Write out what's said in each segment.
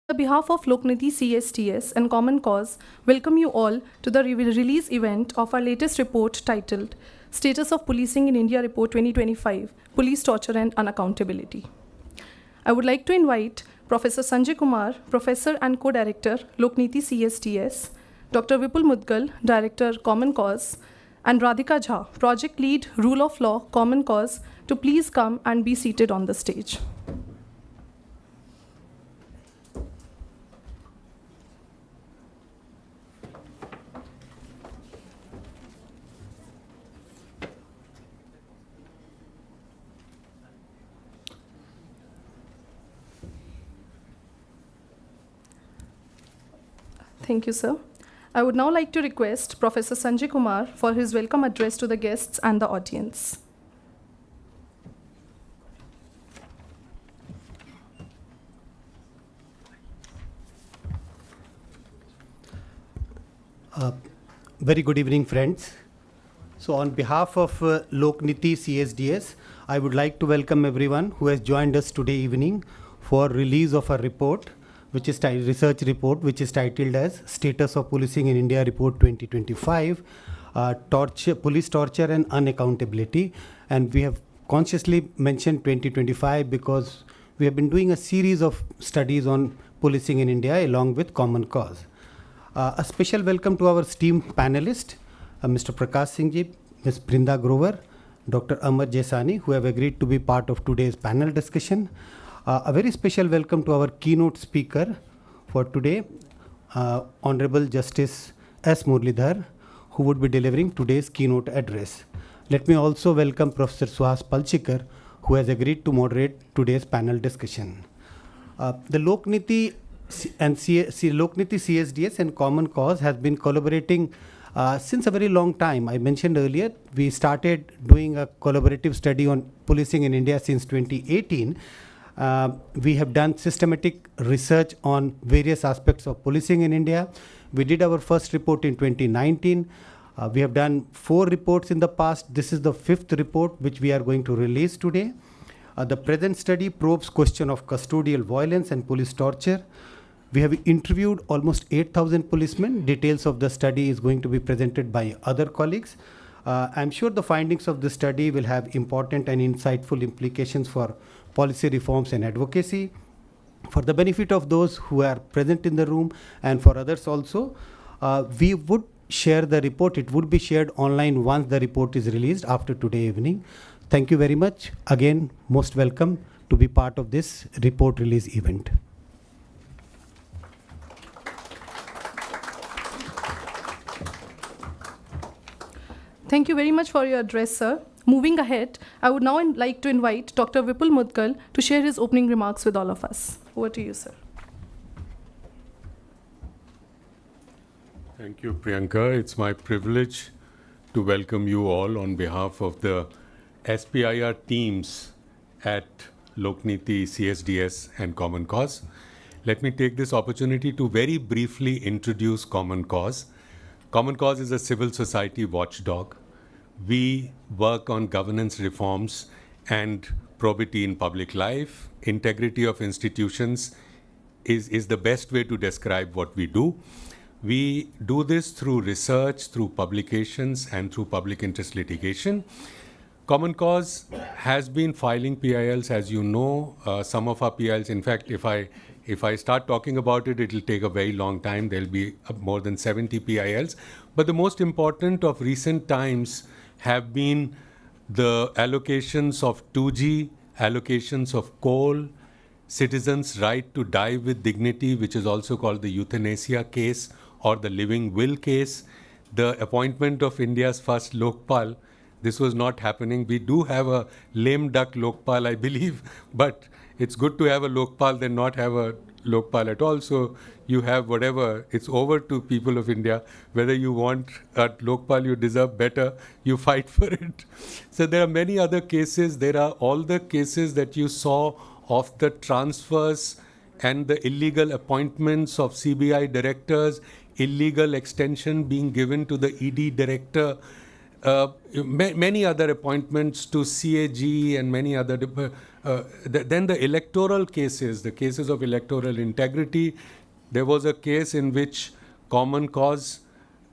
On behalf of Lokniti CSDS and Common Cause, welcome you all to the release event of our latest report titled Status of Policing in India Report 2025, Police Torture and Unaccountability. I would like to invite Professor Sanjay Kumar, Professor and Co-Director, Lokniti CSDS, Dr. Vipul Mudgal, Director, Common Cause, and Radhika Jha, Project Lead, Rule of Law, Common Cause, to please come and be seated on the stage. Thank you, sir. I would now like to request Professor Sanjay Kumar for his welcome address to the guests and the audience. Very good evening, friends. So on behalf of Lokniti CSDS, I would like to welcome everyone who has joined us today evening for release of a report, which is research report, which is titled as Status of Policing in India Report 2025, Police Torture and Unaccountability. And we have consciously mentioned 2025 because we have been doing a series of studies on policing in India along with Common Cause. A special welcome to our esteemed panelists, Mr. Prakash Singh ji, Ms. Brinda Grover, Dr. Amar Jesani, who have agreed to be part of today's panel discussion. A very special welcome to our keynote speaker for today, Honorable Justice S. Muralidhar, who would be delivering today's keynote address. Let me also welcome Professor Suhas Palchikar, who has agreed to moderate today's panel discussion. The Lokniti and Lokniti CSDS and Common Cause has been collaborating since a very long time. I mentioned earlier, we started doing a collaborative study on policing in India since 2018. We have done systematic research on various aspects of policing in India. We did our first report in 2019. We have done 4 reports in the past. This is the 5th report which we are going to release today. The present study probes question of custodial violence and police torture. We have interviewed almost 8,000 policemen. Details of the study is going to be presented by other colleagues. I'm sure the findings of the study will have important and insightful implications for policy reforms and advocacy. For the benefit of those who are present in the room and for others also, we would share the report. It would be shared online once the report is released after today evening. Thank you very much. Again, most welcome to be part of this report release event. Thank you very much for your address, sir. Moving ahead, I would now like to invite Dr. Vipul Mudgal to share his opening remarks with all of us. Over to you, sir. Thank you, Priyanka. It's my privilege to welcome you all on behalf of the SPIR teams at Lokniti, CSDS, and Common Cause. Let me take this opportunity to very briefly introduce Common Cause. Common Cause is a civil society watchdog. We work on governance reforms and probity in public life. Integrity of institutions is the best way to describe what we do. We do this through research, through publications, and through public interest litigation. Common Cause has been filing PILs, as you know. Some of our PILs, in fact, if I start talking about it, it'll take a very long time. There'll be more than 70 PILs. But the most important of recent times have been the allocations of 2G, allocations of coal, citizens' right to die with dignity, which is also called the euthanasia case or the living will case, the appointment of India's first Lokpal. This was not happening. We do have a lame duck Lokpal, I believe, but it's good to have a Lokpal than not have a Lokpal at all. So you have whatever, it's over to people of India. Whether you want a Lokpal you deserve better, you fight for it. So there are many other cases. There are all the cases that you saw of the transfers and the illegal appointments of CBI directors, illegal extension being given to the ED director, many other appointments to CAG and many other. Then the electoral cases, the cases of electoral integrity. There was a case in which Common Cause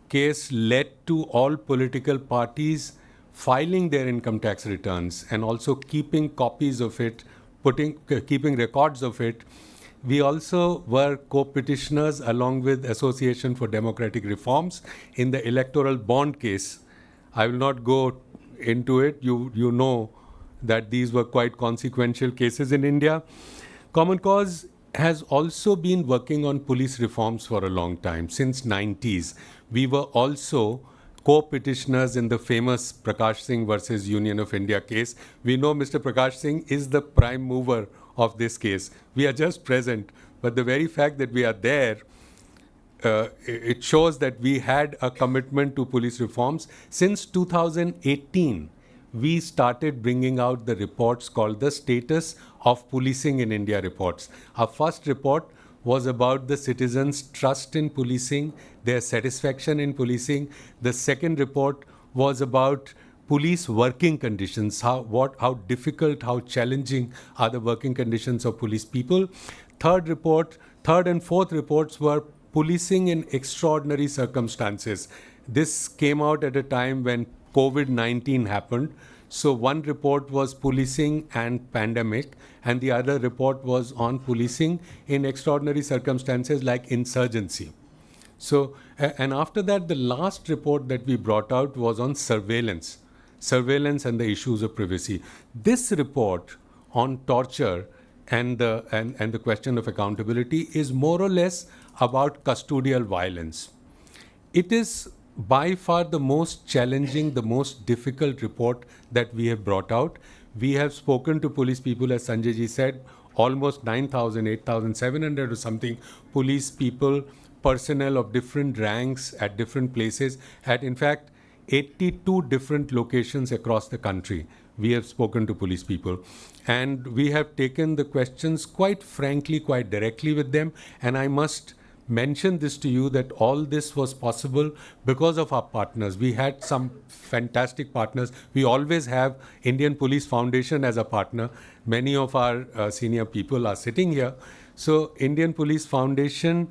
case led to all political parties filing their income tax returns and also keeping copies of it, keeping records of it. We also were co-petitioners along with Association for Democratic Reforms in the electoral bond case. I will not go into it. You know that these were quite consequential cases in India. Common Cause has also been working on police reforms for a long time, since 90s. We were also co-petitioners in the famous Prakash Singh versus Union of India case. We know Mr. Prakash Singh is the prime mover of this case. We are just present, but the very fact that we are there, it shows that we had a commitment to police reforms. Since 2018, we started bringing out the reports called the Status of Policing in India reports. Our first report was about the citizens' trust in policing, their satisfaction in policing. The second report was about police working conditions, how difficult, how challenging are the working conditions of police people. Third and fourth reports were policing in extraordinary circumstances. This came out at a time when COVID-19 happened. So one report was policing and pandemic, and the other report was on policing in extraordinary circumstances like insurgency. So, and after that, the last report that we brought out was on surveillance and the issues of privacy. This report on torture and the question of accountability is more or less about custodial violence. It is by far the most challenging, the most difficult report that we have brought out. We have spoken to police people, as Sanjay ji said, almost 9,000, 8,700 or something police people, personnel of different ranks at different places, at in fact 82 different locations across the country. We have spoken to police people, and we have taken the questions quite frankly, quite directly with them. And I must mention this to you, that all this was possible because of our partners. We had some fantastic partners. We always have Indian Police Foundation as a partner. Many of our senior people are sitting here. So Indian Police Foundation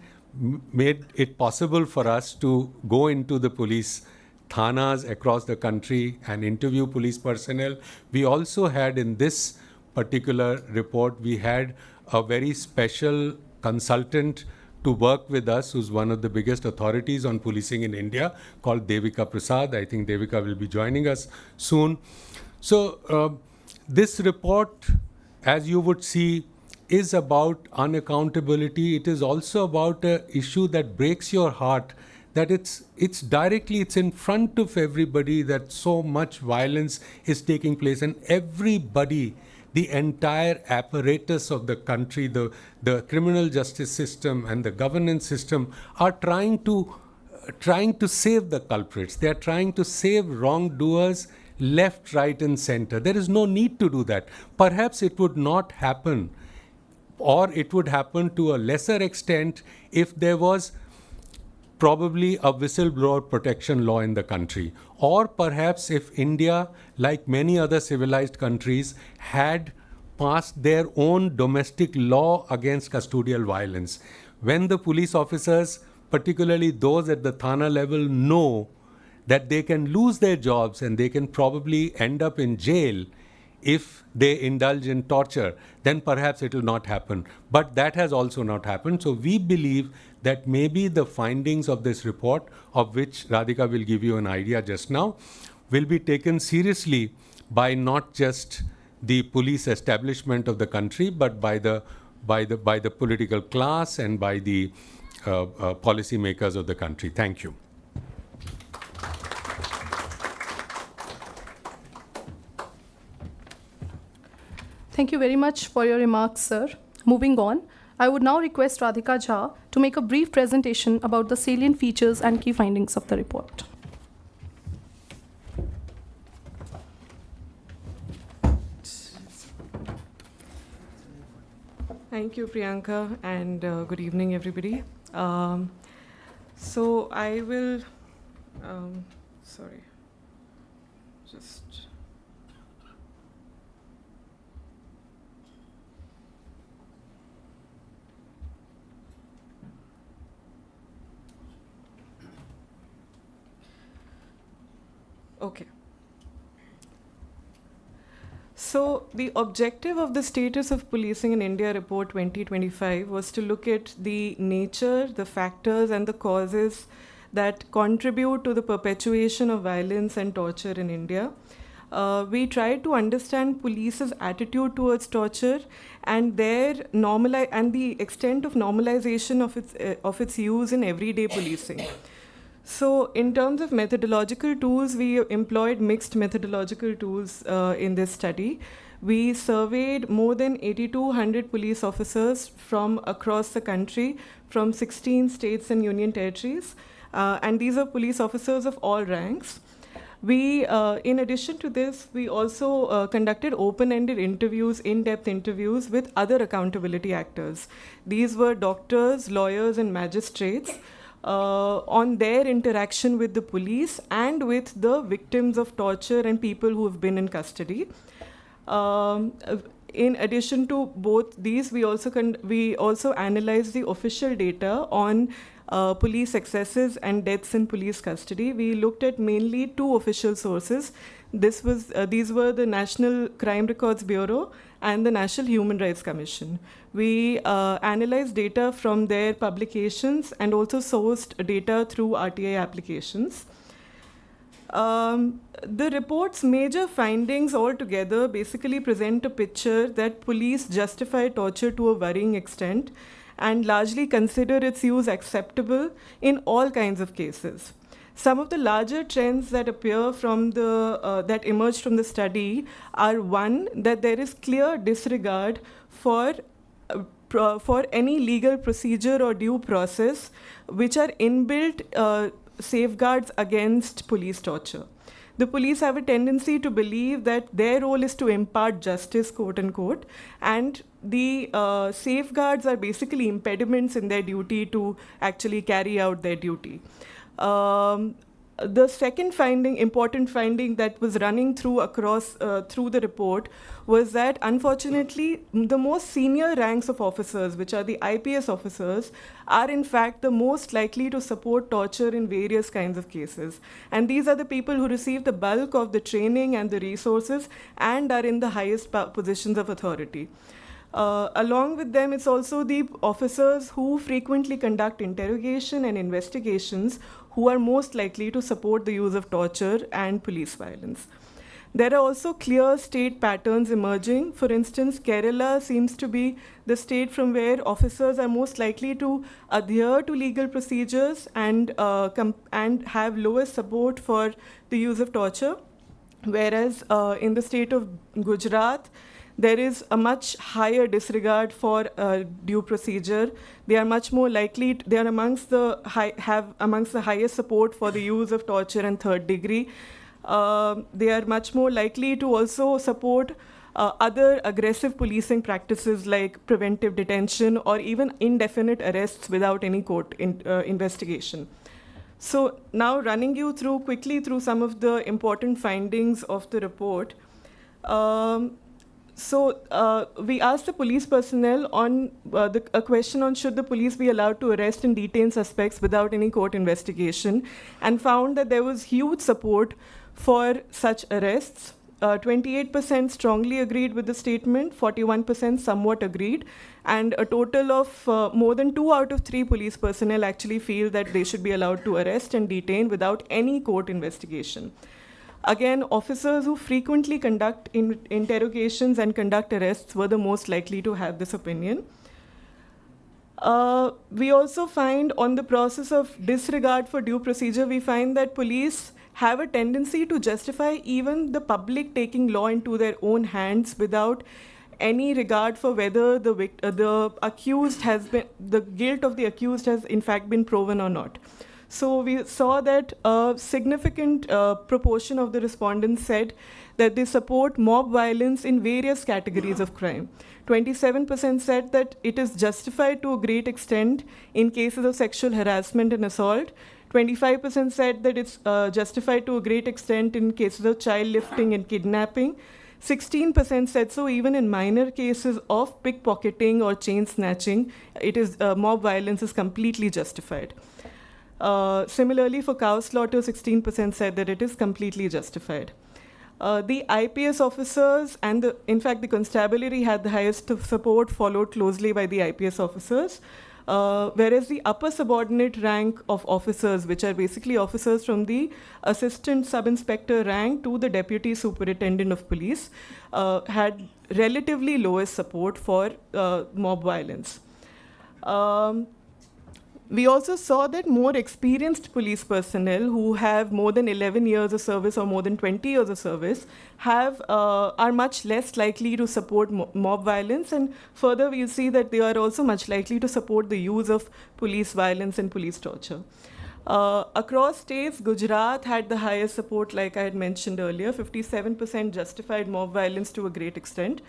made it possible for us to go into the police thanas across the country and interview police personnel. We also had, in this particular report, we had a very special consultant to work with us, who's one of the biggest authorities on policing in India, called Devika Prasad. I think Devika will be joining us soon. So this report, as you would see, is about unaccountability. It is also about an issue that breaks your heart, that it's in front of everybody that so much violence is taking place, and everybody, the entire apparatus of the country, the criminal justice system and the governance system are trying to save the culprits. They are trying to save wrongdoers left, right, and center. There is no need to do that. Perhaps it would not happen, or it would happen to a lesser extent if there was probably a whistleblower protection law in the country. Or perhaps if India, like many other civilized countries, had passed their own domestic law against custodial violence. When the police officers, particularly those at the Thana level, know that they can lose their jobs and they can probably end up in jail if they indulge in torture, then perhaps it will not happen. But that has also not happened. So we believe that maybe the findings of this report, of which Radhika will give you an idea just now, will be taken seriously by not just the police establishment of the country, but by the political class and by the policy makers of the country. Thank you. Thank you very much for your remarks, sir. Moving on, I would now request Radhika Jha to make a brief presentation about the salient features and key findings of the report. Thank you, Priyanka, and good evening, everybody. So I will, sorry. just. Okay. So the objective of the Status of Policing in India Report 2025 was to look at the nature, the factors, and the causes that contribute to the perpetuation of violence and torture in India. We tried to understand police's attitude towards torture and the extent of normalization of its use in everyday policing. So in terms of methodological tools, we employed mixed methodological tools in this study. We surveyed more than 8,200 police officers from across the country, from 16 states and union territories. And these are police officers of all ranks. We, in addition to this, we also conducted open-ended interviews, in-depth interviews with other accountability actors. These were doctors, lawyers, and magistrates. On their interaction with the police and with the victims of torture and people who have been in custody. In addition to both these, we also analyzed the official data on police excesses and deaths in police custody. We looked at mainly two official sources. These were the National Crime Records Bureau and the National Human Rights Commission. We analyzed data from their publications and also sourced data through RTI applications. The report's major findings altogether basically present a picture that police justify torture to a worrying extent and largely consider its use acceptable in all kinds of cases. Some of the larger trends that appear from that emerged from the study are, one, that there is clear disregard for any legal procedure or due process which are inbuilt safeguards against police torture. The police have a tendency to believe that their role is to impart justice, quote unquote, and the safeguards are basically impediments in their duty to actually carry out their duty. The second important finding that was running through the report was that, unfortunately, the most senior ranks of officers, which are the IPS officers, are in fact the most likely to support torture in various kinds of cases. And these are the people who receive the bulk of the training and the resources and are in the highest positions of authority. Along with them, it's also the officers who frequently conduct interrogation and investigations who are most likely to support the use of torture and police violence. There are also clear state patterns emerging. For instance, Kerala seems to be the state from where officers are most likely to adhere to legal procedures and have lowest support for the use of torture, whereas in the state of Gujarat, there is a much higher disregard for due procedure. They are much more likely, they are amongst the highest support for the use of torture and third degree. They are much more likely to also support other aggressive policing practices like preventive detention or even indefinite arrests without any court investigation. So now running you quickly through some of the important findings of the report. We asked the police personnel on a question on should the police be allowed to arrest and detain suspects without any court investigation, and found that there was huge support for such arrests. 28% strongly agreed with the statement, 41% somewhat agreed, and a total of more than 2 out of 3 police personnel actually feel that they should be allowed to arrest and detain without any court investigation. Again, officers who frequently conduct interrogations and conduct arrests were the most likely to have this opinion. We also find on the process of disregard for due procedure, we find that police have a tendency to justify even the public taking law into their own hands without any regard for whether the guilt of the accused has in fact been proven or not. So we saw that a significant proportion of the respondents said that they support mob violence in various categories of crime. 27% said that it is justified to a great extent in cases of sexual harassment and assault. 25% said that it's justified to a great extent in cases of child lifting and kidnapping. 16% said so even in minor cases of pickpocketing or chain snatching, it is mob violence is completely justified. Similarly, for cow slaughter, 16% said that it is completely justified. The IPS officers and, in fact, the constabulary had the highest support, followed closely by the IPS officers. Whereas the upper subordinate rank of officers, which are basically officers from the assistant sub-inspector rank to the deputy superintendent of police, had relatively lowest support for mob violence. We also saw that more experienced police personnel who have more than 11 years of service or more than 20 years of service are much less likely to support mob violence, and further we'll see that they are also much likely to support the use of police violence and police torture. Across states, Gujarat had the highest support, like I had mentioned earlier. 57% justified mob violence to a great extent.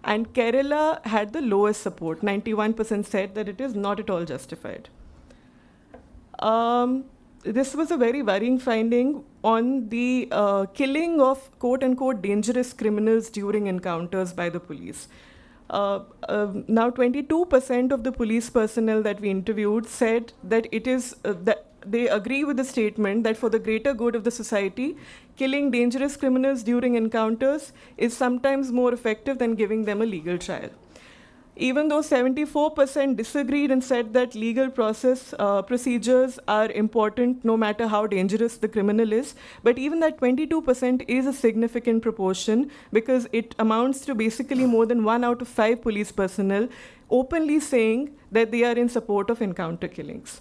And Kerala had the lowest support. 91% said that it is not at all justified. This was a very worrying finding on the killing of quote-unquote dangerous criminals during encounters by the police. Now, 22% of the police personnel that we interviewed said that it is that they agree with the statement that for the greater good of the society, killing dangerous criminals during encounters is sometimes more effective than giving them a legal trial. Even though 74% disagreed and said that legal procedures are important no matter how dangerous the criminal is, but even that 22% is a significant proportion because it amounts to basically more than 1 out of 5 police personnel openly saying that they are in support of encounter killings.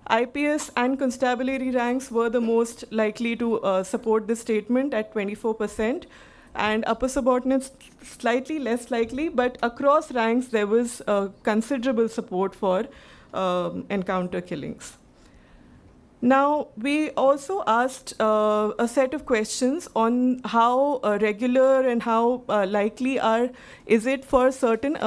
IPS and constabulary ranks were the most likely to support this statement at 24%. And upper subordinates slightly less likely, but across ranks there was considerable support for encounter killings. Now, we also asked a set of questions on how regular and how likely is it for certain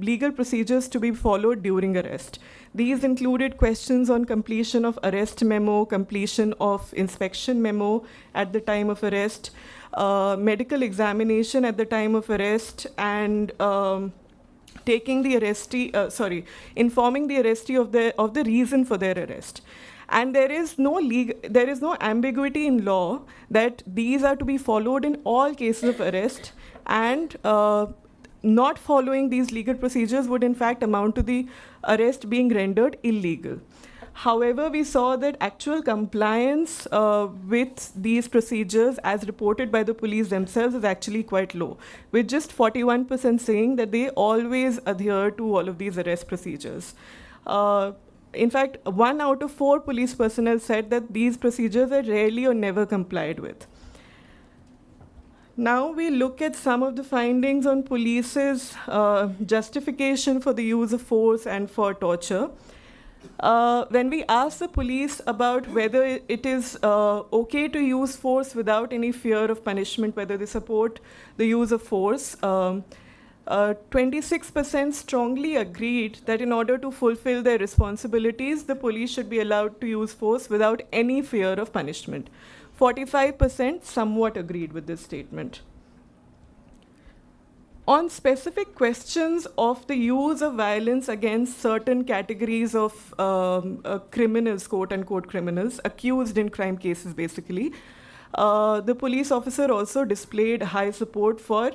legal procedures to be followed during arrest. These included questions on completion of arrest memo, completion of inspection memo at the time of arrest, medical examination at the time of arrest, and informing the arrestee of the reason for their arrest. And there is no ambiguity in law that these are to be followed in all cases of arrest, and not following these legal procedures would in fact amount to the arrest being rendered illegal. However, we saw that actual compliance with these procedures as reported by the police themselves is actually quite low, with just 41% saying that they always adhere to all of these arrest procedures. In fact, 1 out of 4 police personnel said that these procedures are rarely or never complied with. Now we look at some of the findings on police's justification for the use of force and for torture. When we asked the police about whether it is okay to use force without any fear of punishment, whether they support the use of force, 26% strongly agreed that in order to fulfill their responsibilities, the police should be allowed to use force without any fear of punishment. 45% somewhat agreed with this statement. On specific questions of the use of violence against certain categories of criminals, quote-unquote criminals, accused in crime cases basically, the police officer also displayed high support for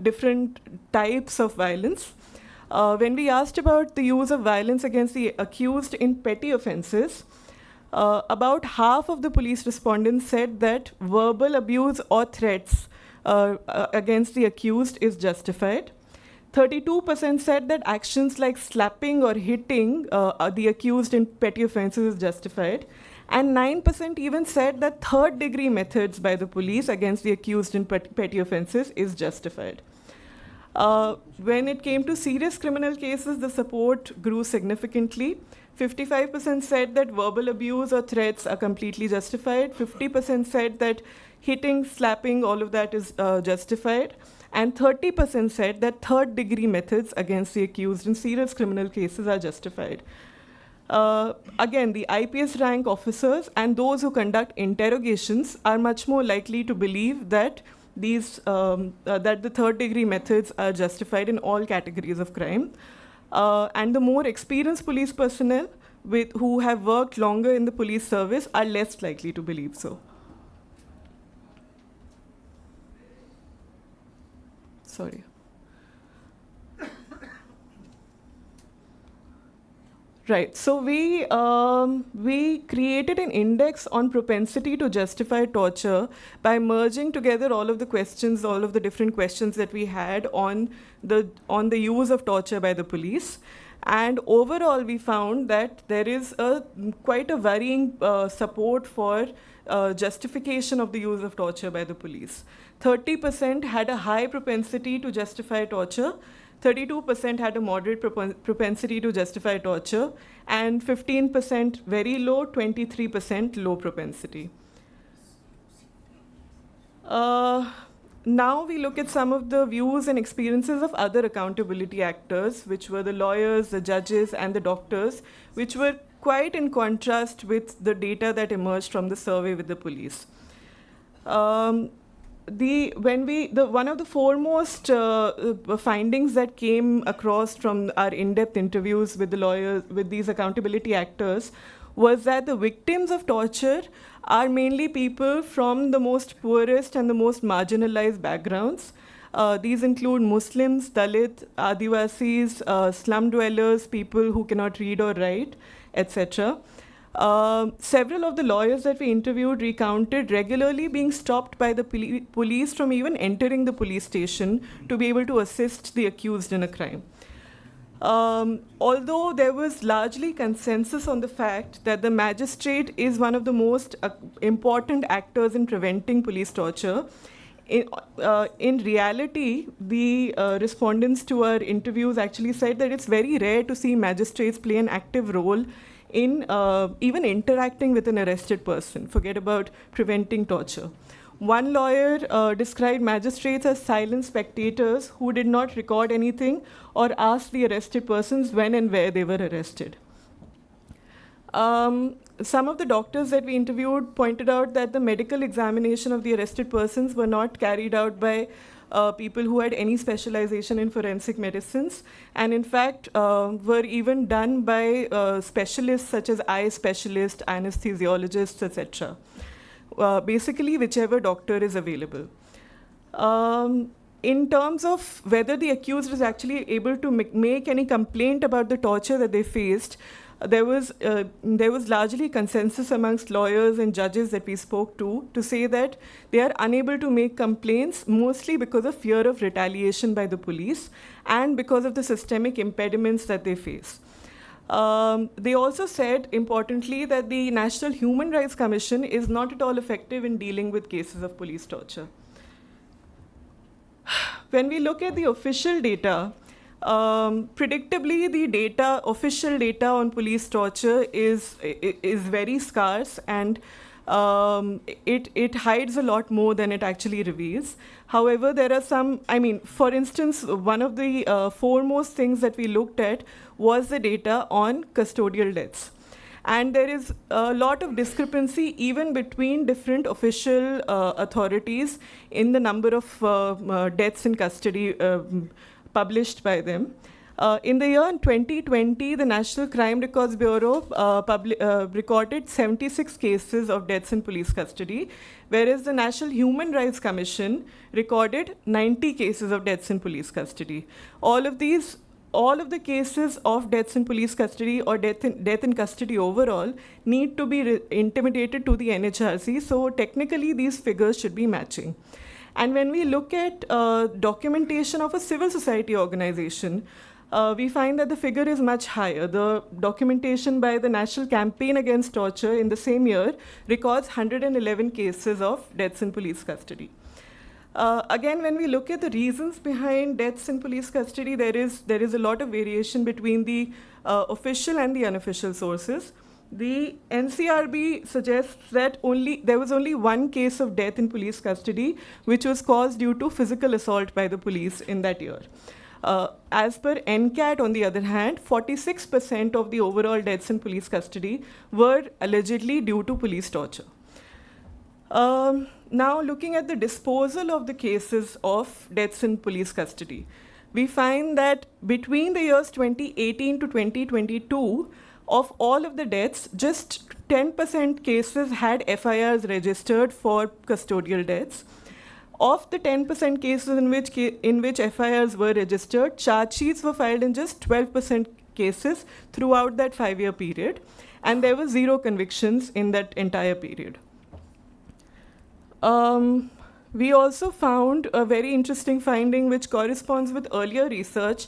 different types of violence. When we asked about the use of violence against the accused in petty offenses, about half of the police respondents said that verbal abuse or threats against the accused is justified. 32% said that actions like slapping or hitting the accused in petty offenses is justified. And 9% even said that third-degree methods by the police against the accused in petty offenses is justified. When it came to serious criminal cases, the support grew significantly. 55% said that verbal abuse or threats are completely justified. 50% said that hitting, slapping, all of that is justified. And 30% said that third-degree methods against the accused in serious criminal cases are justified. Again, the IPS rank officers and those who conduct interrogations are much more likely to believe that that the third degree methods are justified in all categories of crime. And the more experienced police personnel who have worked longer in the police service are less likely to believe so. Sorry. Right, so we created an index on propensity to justify torture by merging together all of the questions, all of the different questions that we had on the use of torture by the police. And overall, we found that there is quite a varying support for justification of the use of torture by the police. 30% had a high propensity to justify torture, 32% had a moderate propensity to justify torture, and 15% very low, 23% low propensity. Now we look at some of the views and experiences of other accountability actors, which were the lawyers, the judges, and the doctors, which were quite in contrast with the data that emerged from the survey with the police. One of the foremost findings that came across from our in-depth interviews with the lawyers, with these accountability actors, was that the victims of torture are mainly people from the most poorest and the most marginalized backgrounds. These include Muslims, Dalit, Adivasis, slum dwellers, people who cannot read or write, etc. Several of the lawyers that we interviewed recounted regularly being stopped by the police from even entering the police station to be able to assist the accused in a crime. Although there was largely consensus on the fact that the magistrate is one of the most important actors in preventing police torture, in reality, the respondents to our interviews actually said that it's very rare to see magistrates play an active role in even interacting with an arrested person, forget about preventing torture. One lawyer described magistrates as silent spectators who did not record anything or ask the arrested persons when and where they were arrested. Some of the doctors that we interviewed pointed out that the medical examination of the arrested persons were not carried out by people who had any specialization in forensic medicines, and in fact were even done by specialists such as eye specialists, anesthesiologists, etc. Basically, whichever doctor is available. In terms of whether the accused is actually able to make any complaint about the torture that they faced, there was largely consensus amongst lawyers and judges that we spoke to say that they are unable to make complaints, mostly because of fear of retaliation by the police and because of the systemic impediments that they face. They also said, importantly, that the National Human Rights Commission is not at all effective in dealing with cases of police torture. When we look at the official data, predictably, the official data on police torture is very scarce, and it hides a lot more than it actually reveals. However, there are some, for instance, one of the foremost things that we looked at was the data on custodial deaths. And there is a lot of discrepancy even between different official authorities in the number of deaths in custody published by them. In the year 2020, the National Crime Records Bureau recorded 76 cases of deaths in police custody, whereas the National Human Rights Commission recorded 90 cases of deaths in police custody. All of the cases of deaths in police custody or death in custody overall need to be intimated to the NHRC, so technically these figures should be matching. And when we look at documentation of a civil society organization, we find that the figure is much higher. The documentation by the National Campaign Against Torture in the same year records 111 cases of deaths in police custody. Again, when we look at the reasons behind deaths in police custody, there is a lot of variation between the official and the unofficial sources. The NCRB suggests that there was only one case of death in police custody, which was caused due to physical assault by the police in that year. As per NCAT, on the other hand, 46% of the overall deaths in police custody were allegedly due to police torture. Now, looking at the disposal of the cases of deaths in police custody, we find that between the years 2018 to 2022, of all of the deaths, just 10% cases had FIRs registered for custodial deaths. Of the 10% cases in which FIRs were registered, charge sheets were filed in just 12% cases throughout that 5-year period, and there were 0 convictions in that entire period. We also found a very interesting finding which corresponds with earlier research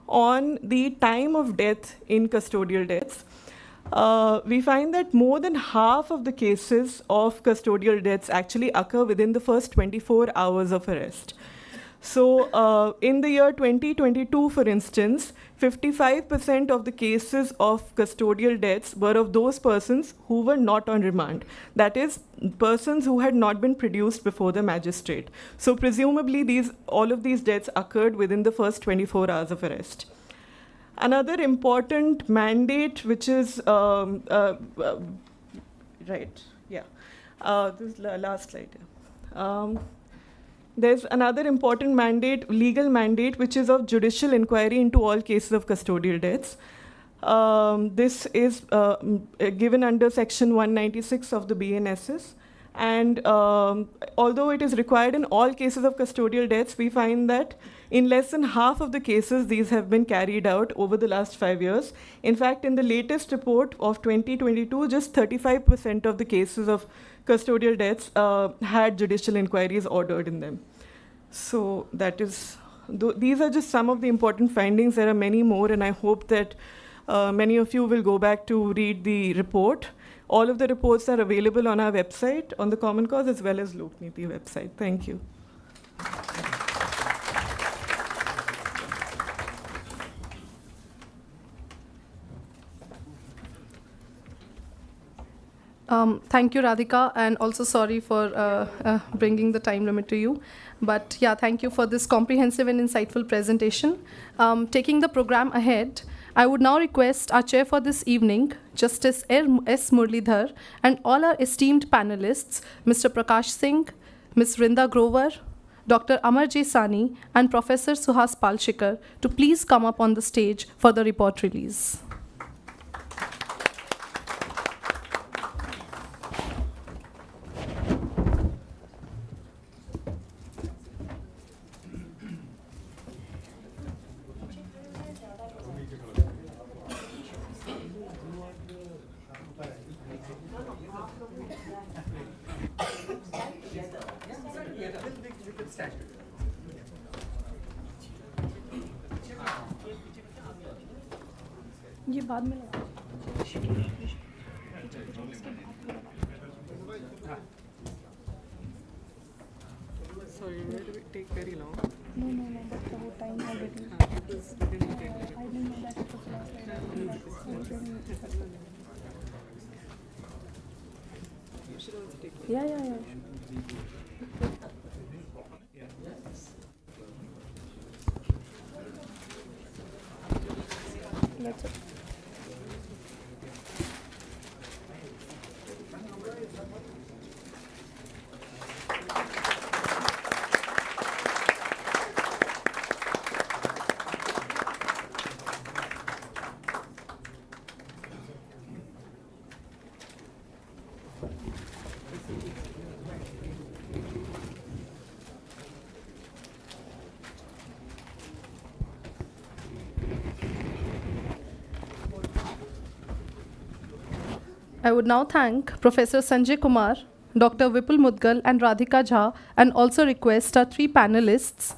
on the time of death in custodial deaths. We find that more than half of the cases of custodial deaths actually occur within the first 24 hours of arrest. So in the year 2022, for instance, 55% of the cases of custodial deaths were of those persons who were not on remand. That is, persons who had not been produced before the magistrate. So presumably all of these deaths occurred within the first 24 hours of arrest. Another important mandate, which is, this is last slide. There's another important mandate, legal mandate, which is of judicial inquiry into all cases of custodial deaths. This is given under Section 196 of the BNSS. And although it is required in all cases of custodial deaths, we find that in less than half of the cases, these have been carried out over the last 5 years. In fact, in the latest report of 2022, just 35% of the cases of custodial deaths had judicial inquiries ordered in them. So that is, these are just some of the important findings. There are many more, and I hope that many of you will go back to read the report. All of the reports are available on our website, on the Common Cause, as well as Lokniti website. Thank you. Thank you, Radhika, and also sorry for bringing the time limit to you. But yeah, thank you for this comprehensive and insightful presentation. Taking the program ahead, I would now request our chair for this evening, Justice S. Muralidhar, and all our esteemed panelists, Mr. Prakash Singh, Ms. Rinda Grover, Dr. Amar J. Sani, and Professor Suhas Palshikar to please come up on the stage for the report release. ये बाद में लगा Sorry, where did it take very long? No, but the whole time already. It didn't take very long. I didn't know that it was last time. You should also take Yeah. That's it. I would now thank Professor Sanjay Kumar, Dr. Vipul Mudgal, and Radhika Jha, and also request our 3 panelists,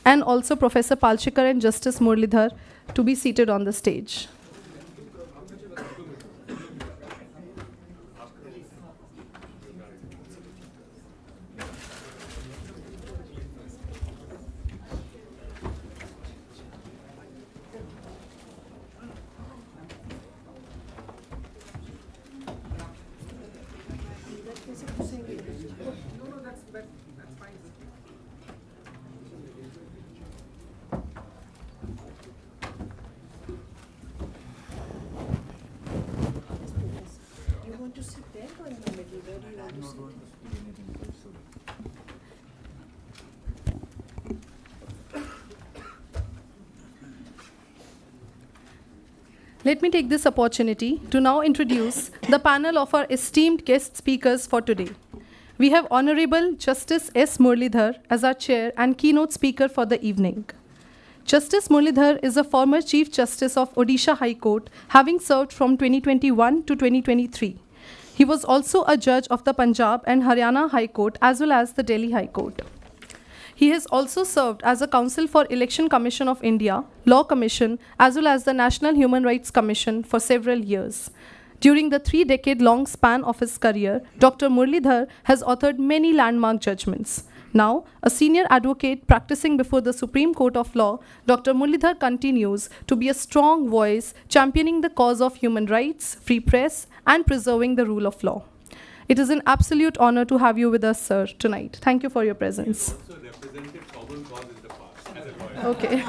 and also Professor Palshikar and Justice Muralidhar to be seated on the stage. Let me take this opportunity to now introduce the panel of our esteemed guest speakers for today. We have Honorable Justice S. Muralidhar as our chair and keynote speaker for the evening. Justice Muralidhar is a former Chief Justice of Odisha High Court, having served from 2021 to 2023. He was also a judge of the Punjab and Haryana High Court as well as the Delhi High Court. He has also served as a counsel for Election Commission of India, Law Commission, as well as the National Human Rights Commission for several years. During the 3-decade-long span of his career, Dr. Muralidhar has authored many landmark judgments. Now, a senior advocate practicing before the Supreme Court of Law, Dr. Muralidhar continues to be a strong voice championing the cause of human rights, free press, and preserving the rule of law. It is an absolute honor to have you with us, sir, tonight. Thank you for your presence. He also represented common cause in the past as a lawyer. Okay.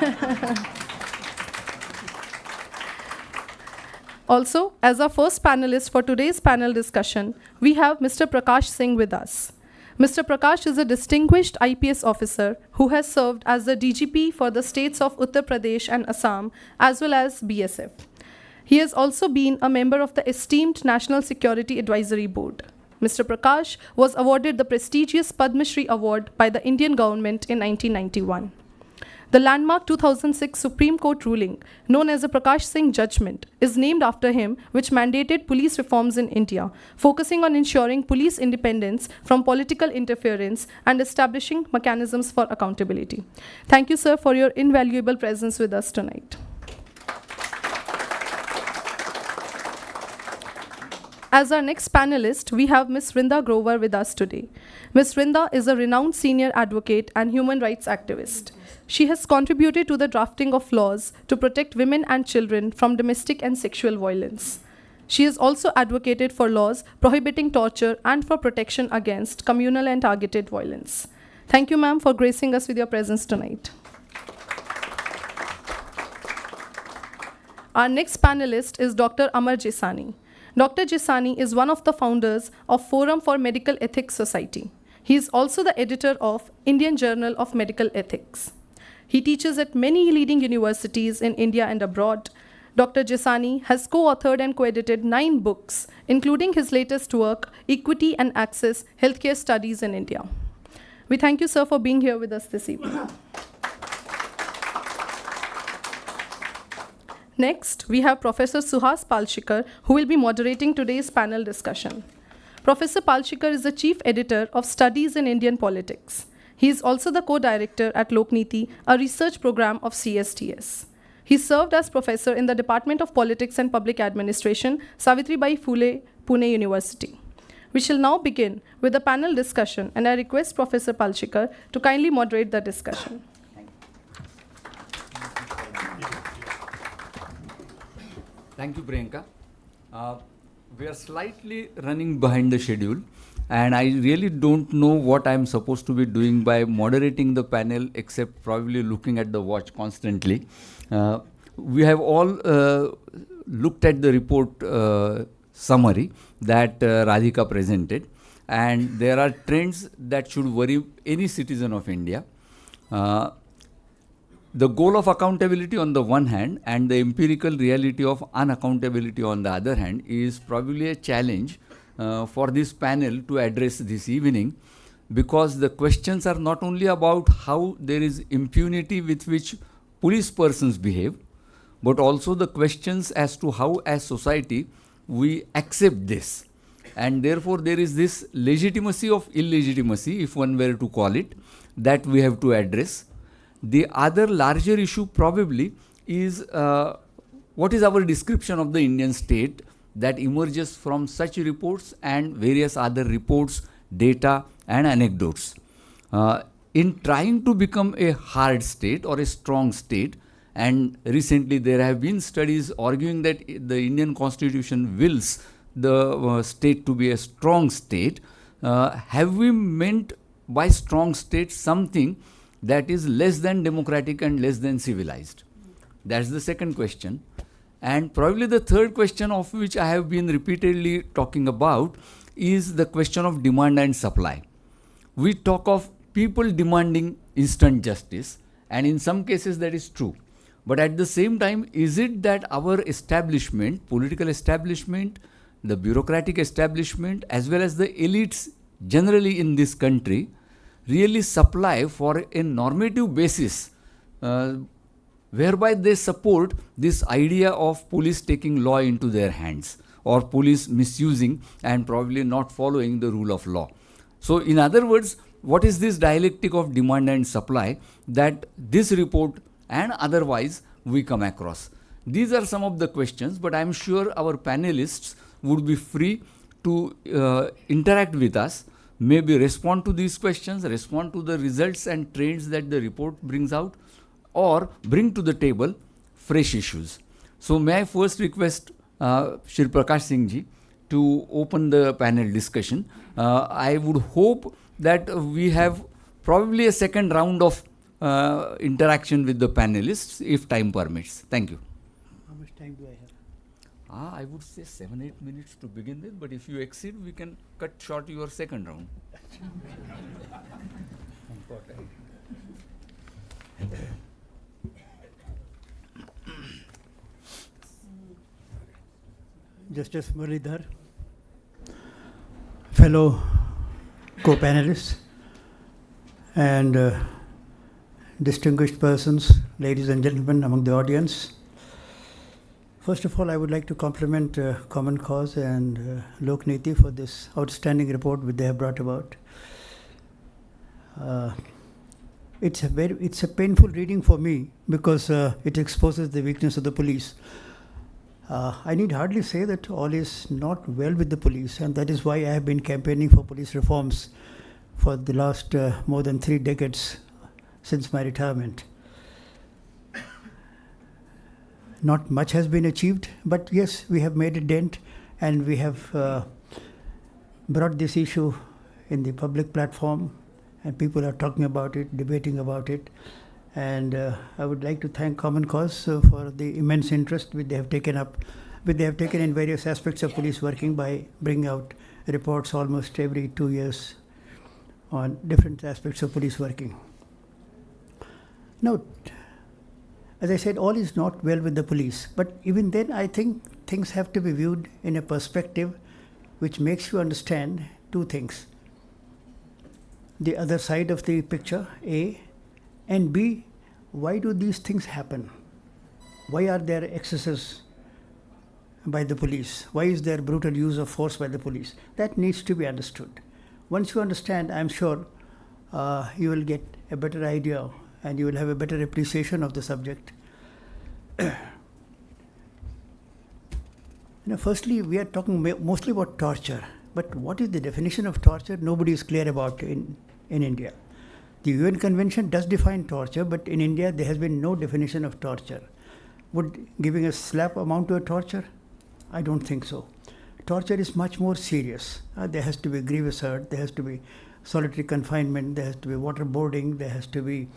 Also, as our first panelist for today's panel discussion, we have Mr. Prakash Singh with us. Mr. Prakash is a distinguished IPS officer who has served as the DGP for the states of Uttar Pradesh and Assam, as well as BSF. He has also been a member of the esteemed National Security Advisory Board. Mr. Prakash was awarded the prestigious Padma Shri Award by the Indian government in 1991. The landmark 2006 Supreme Court ruling, known as the Prakash Singh Judgment, is named after him, which mandated police reforms in India, focusing on ensuring police independence from political interference and establishing mechanisms for accountability. Thank you, sir, for your invaluable presence with us tonight. As our next panelist, we have Ms. Rinda Grover with us today. Ms. Rinda is a renowned senior advocate and human rights activist. She has contributed to the drafting of laws to protect women and children from domestic and sexual violence. She has also advocated for laws prohibiting torture and for protection against communal and targeted violence. Thank you, ma'am, for gracing us with your presence tonight. Our next panelist is Dr. Amar Jesani. Dr. Jesani is one of the founders of Forum for Medical Ethics Society. He is also the editor of Indian Journal of Medical Ethics. He teaches at many leading universities in India and abroad. Dr. Jesani has co-authored and co-edited 9 books, including his latest work, Equity and Access, Healthcare Studies in India. We thank you, sir, for being here with us this evening. Next, we have Professor Suhas Palshikar, who will be moderating today's panel discussion. Professor Palshikar is the chief editor of Studies in Indian Politics. He is also the co-director at Lokniti, a research program of CSDS. He served as professor in the Department of Politics and Public Administration, Savitribai Phule, Pune University. We shall now begin with a panel discussion, and I request Professor Palshikar to kindly moderate the discussion. Thank you, Priyanka. We are slightly running behind the schedule, and I really don't know what I'm supposed to be doing by moderating the panel, except probably looking at the watch constantly. We have all looked at the report summary that Radhika presented, and there are trends that should worry any citizen of India. The goal of accountability on the one hand and the empirical reality of unaccountability on the other hand is probably a challenge for this panel to address this evening, because the questions are not only about how there is impunity with which police persons behave, but also the questions as to how as society we accept this. And therefore there is this legitimacy of illegitimacy, if one were to call it, that we have to address. The other larger issue probably is what is our description of the Indian state that emerges from such reports and various other reports, data and anecdotes. In trying to become a hard state or a strong state, and recently there have been studies arguing that the Indian constitution wills the state to be a strong state, have we meant by strong state something that is less than democratic and less than civilized? That's the second question. And probably the third question, of which I have been repeatedly talking about, is the question of demand and supply. We talk of people demanding instant justice, and in some cases that is true. But at the same time, is it that our establishment, political establishment, the bureaucratic establishment, as well as the elites generally in this country, really supply for a normative basis whereby they support this idea of police taking law into their hands or police misusing and probably not following the rule of law? So in other words, what is this dialectic of demand and supply that this report and otherwise we come across? These are some of the questions, but I am sure our panelists would be free to interact with us, maybe respond to these questions, respond to the results and trends that the report brings out, or bring to the table fresh issues. So may I first request Shri Prakash Singh ji to open the panel discussion. I would hope that we have probably a second round of interaction with the panelists if time permits. Thank you. How much time do I have? I would say 7-8 minutes to begin with, but if you exceed, we can cut short your second round. Justice Muralidhar, fellow co-panelists, and distinguished persons, ladies and gentlemen among the audience. First of all, I would like to compliment Common Cause and Lokniti for this outstanding report which they have brought about. It's a painful reading for me because it exposes the weakness of the police. I need hardly say that all is not well with the police, and that is why I have been campaigning for police reforms for the last more than 3 decades since my retirement. Not much has been achieved, but yes, we have made a dent, and we have brought this issue in the public platform, and people are talking about it, debating about it. And I would like to thank Common Cause for the immense interest which they have taken in various aspects of police working by bringing out reports almost every 2 years on different aspects of police working. Now, as I said, all is not well with the police, but even then I think things have to be viewed in a perspective which makes you understand 2 things. The other side of the picture, A, and B, why do these things happen? Why are there excesses by the police? Why is there brutal use of force by the police? That needs to be understood. Once you understand, I'm sure you will get a better idea and you will have a better appreciation of the subject. Firstly, we are talking mostly about torture, but what is the definition of torture? Nobody is clear about in India. The UN Convention does define torture, but in India there has been no definition of torture. Would giving a slap amount to a torture? I don't think so. Torture is much more serious. There has to be grievous hurt, there has to be solitary confinement, there has to be waterboarding, there has to be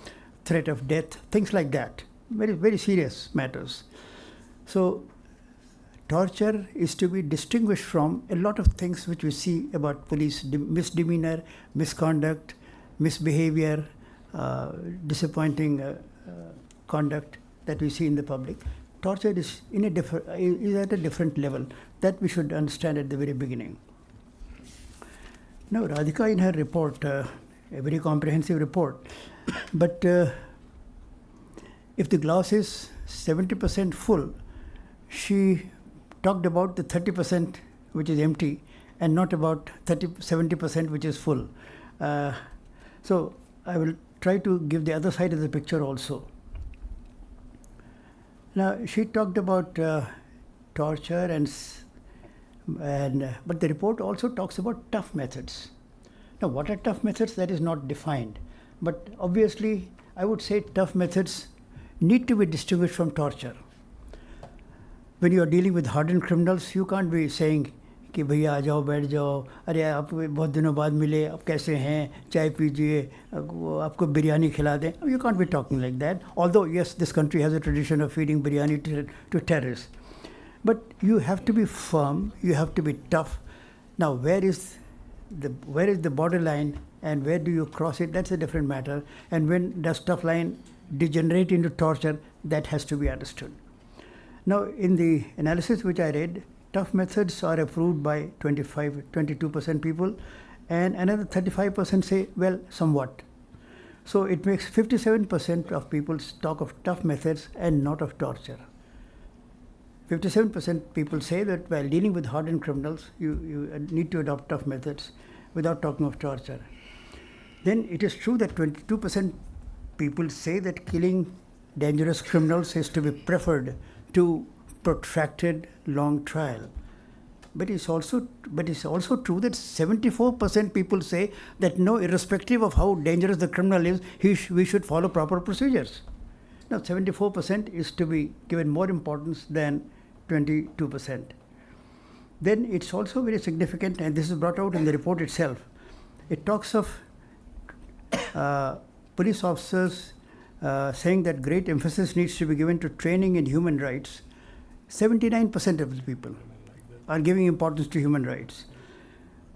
threat of death, things like that. Very, very serious matters. So torture is to be distinguished from a lot of things which we see about police misdemeanor, misconduct, misbehavior, disappointing conduct that we see in the public. Torture is at a different level. That we should understand at the very beginning. Now, Radhika in her report, a very comprehensive report, but if the glass is 70% full, she talked about the 30% which is empty and not about 70% which is full. So I will try to give the other side of the picture also. Now, she talked about torture but the report also talks about tough methods. Now, what are tough methods? That is not defined. But obviously, I would say tough methods need to be distinguished from torture. When you are dealing with hardened criminals, you can't be saying कि भैया आ जाओ बैठ जाओ अरे आप बहुत दिनों बाद मिले आप कैसे हैं चाय पीजिए आपको बिरयानी खिला दें. You can't be talking like that, although yes, this country has a tradition of feeding biryani to terrorists. But you have to be firm, you have to be tough, Now, where is the borderline and where do you cross it? That's a different matter. And when does tough line degenerate into torture? That has to be understood. Now, in the analysis which I read, tough methods are approved by 22% people, and another 35% say, well, somewhat. So it makes 57% of people talk of tough methods and not of torture. 57% people say that while dealing with hardened criminals, you need to adopt tough methods without talking of torture. Then it is true that 22% people say that killing dangerous criminals is to be preferred to protracted long trial. But it's also true that 74% people say that no, irrespective of how dangerous the criminal is, we should follow proper procedures. Now, 74% is to be given more importance than 22%. Then it's also very significant, and this is brought out in the report itself. It talks of police officers saying that great emphasis needs to be given to training in human rights. 79% of the people are giving importance to human rights.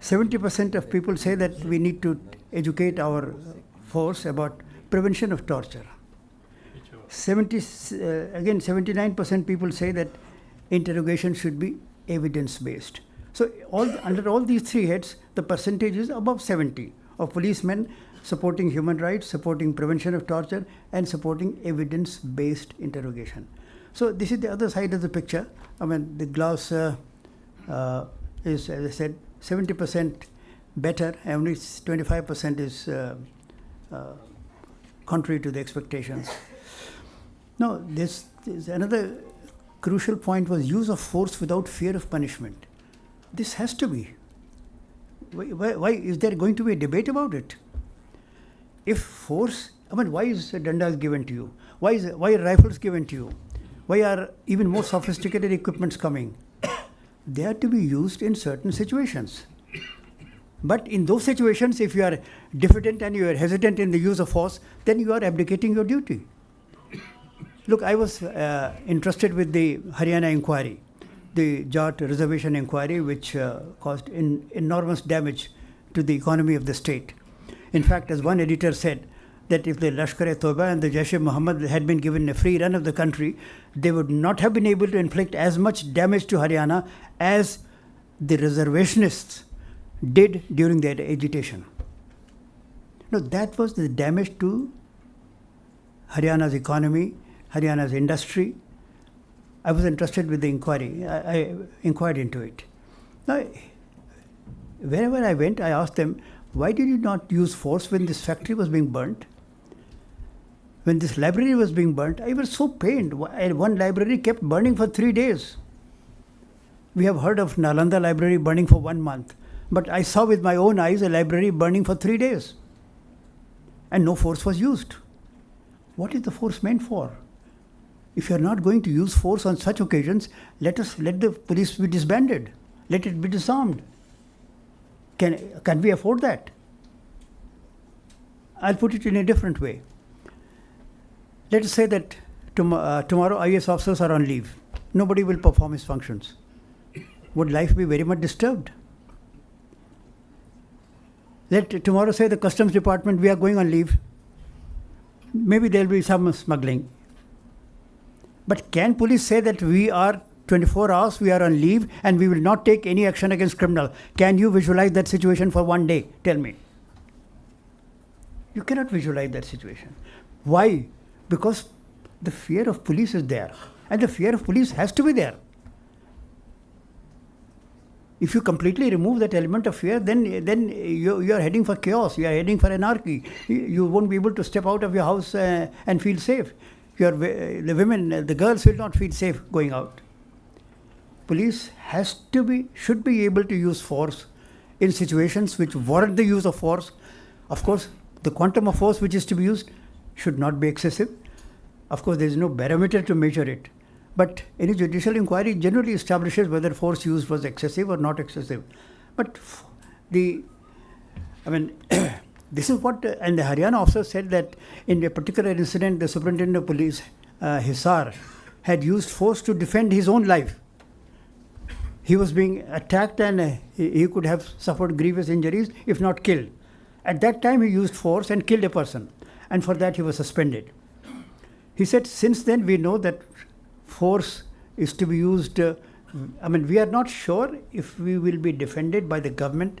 70% of people say that we need to educate our force about prevention of torture. 79% people say that interrogation should be evidence-based. So under all these three heads, the percentage is above 70 of policemen supporting human rights, supporting prevention of torture, and supporting evidence-based interrogation. So this is the other side of the picture. I mean, the glass is, as I said, 70% better, and only 25% is contrary to the expectations. Now, this is another crucial point was use of force without fear of punishment. This has to be. Why is there going to be a debate about it? If force, I mean, why is dandas given to you? Why are rifles given to you? Why are even more sophisticated equipments coming? They are to be used in certain situations. But in those situations, if you are diffident and you are hesitant in the use of force, then you are abdicating your duty. Look, I was interested with the Haryana inquiry, the Jat reservation inquiry, which caused enormous damage to the economy of the state. In fact, as one editor said, that if the Lashkar-e-Toiba and the Jaish-e-Mohammed had been given a free run of the country, they would not have been able to inflict as much damage to Haryana as the reservationists did during their agitation. Now, that was the damage to Haryana's economy, Haryana's industry. I was interested with the inquiry. I inquired into it. Now, wherever I went, I asked them, why did you not use force when this factory was being burnt? When this library was being burnt, I was so pained. One library kept burning for 3 days. We have heard of Nalanda library burning for 1 month. But I saw with my own eyes a library burning for 3 days. And no force was used. What is the force meant for? If you are not going to use force on such occasions, let the police be disbanded. Let it be disarmed. Can we afford that? I'll put it in a different way. Let us say that tomorrow IAS officers are on leave. Nobody will perform his functions. Would life be very much disturbed? Let tomorrow say the customs department, we are going on leave. Maybe there will be some smuggling. But can police say that we are 24 hours, we are on leave and we will not take any action against criminal? Can you visualize that situation for 1 day? Tell me. You cannot visualize that situation. Why? Because the fear of police is there. And the fear of police has to be there. If you completely remove that element of fear, then you are heading for chaos. You are heading for anarchy. You won't be able to step out of your house and feel safe. The women, the girls will not feel safe going out. Police should be able to use force in situations which warrant the use of force. Of course, the quantum of force which is to be used should not be excessive. Of course, there is no barometer to measure it. But any judicial inquiry generally establishes whether force used was excessive or not excessive. But this is what, and the Haryana officer said that in a particular incident, the superintendent of police, Hisar, had used force to defend his own life. he was being attacked and he could have suffered grievous injuries, if not killed. At that time, he used force and killed a person, and for that he was suspended. He said, since then we know that force is to be used. We are not sure if we will be defended by the government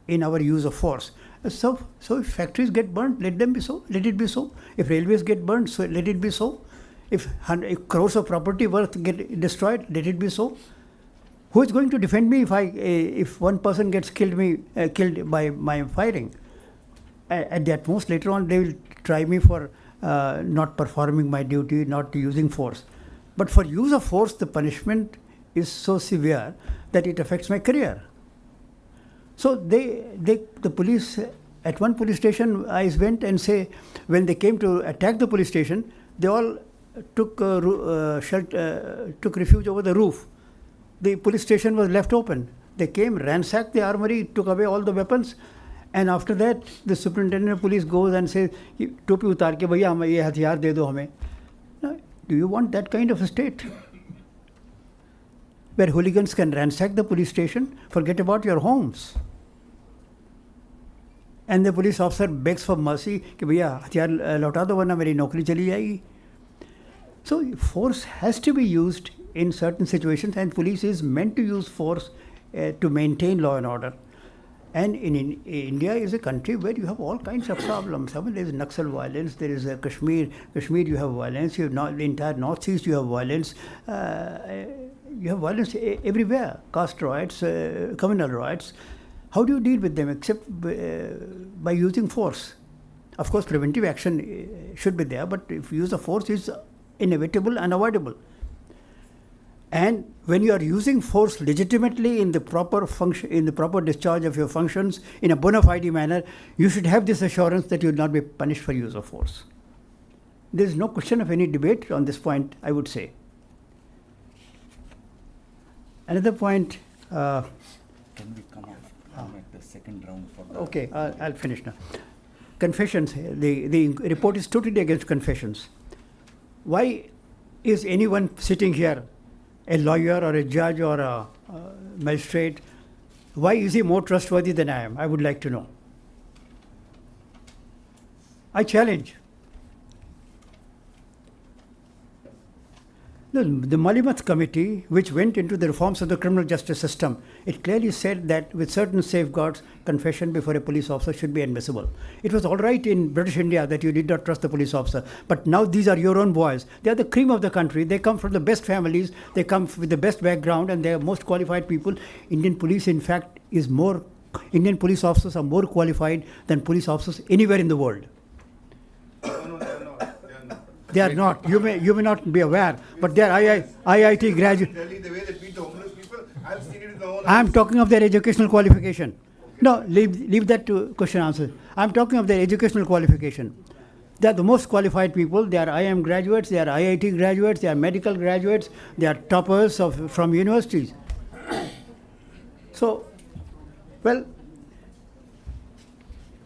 in our use of force. So if factories get burnt, let them be so. Let it be so. If railways get burnt, so let it be so. If crores of property worth get destroyed, let it be so. Who is going to defend me if one person gets killed by my firing? At the most, later on, they will try me for not performing my duty, not using force. But for use of force, the punishment is so severe that it affects my career. So the police, at one police station, I went and say, when they came to attack the police station, they all took refuge over the roof. The police station was left open. They came, ransacked the armory, took away all the weapons, and after that, the superintendent of police goes and says, "Topi utar ke bhaiya hame ye hathiyar de do hame." Now, do you want that kind of a state? Where hooligans can ransack the police station, forget about your homes. And the police officer begs for mercy, कि भैया हथियार लौटा दो वरना मेरी नौकरी चली जाएगी. So force has to be used in certain situations, and police is meant to use force to maintain law and order. And India is a country where you have all kinds of problems. There is Naxal violence, there is Kashmir you have violence, you have the entire Northeast you have violence. You have violence everywhere, caste riots, communal riots. How do you deal with them except by using force? Of course, preventive action should be there, but if use of force is inevitable, unavoidable. And when you are using force legitimately in the proper function, in the proper discharge of your functions, in a bona fide manner, you should have this assurance that you will not be punished for use of force. There is no question of any debate on this point, I would say. Another point. Can we come at the second round for the... Okay, I'll finish now. Confessions. The report is totally against confessions. Why is anyone sitting here, a lawyer or a judge or a magistrate, why is he more trustworthy than I am? I would like to know. I challenge. The Malimat Committee, which went into the reforms of the criminal justice system, it clearly said that with certain safeguards, confession before a police officer should be admissible. It was all right in British India that you did not trust the police officer, but now these are your own boys. They are the cream of the country. They come from the best families. They come with the best background, and they are most qualified people. Indian police, in fact, Indian police officers are more qualified than police officers anywhere in the world. They are not. You may not be aware, but they are IIT graduates. I am talking of their educational qualification. No, leave that to question answer. I am talking of their educational qualification. They are the most qualified people. They are IIM graduates. They are IIT graduates. They are medical graduates. They are toppers from universities. So, well,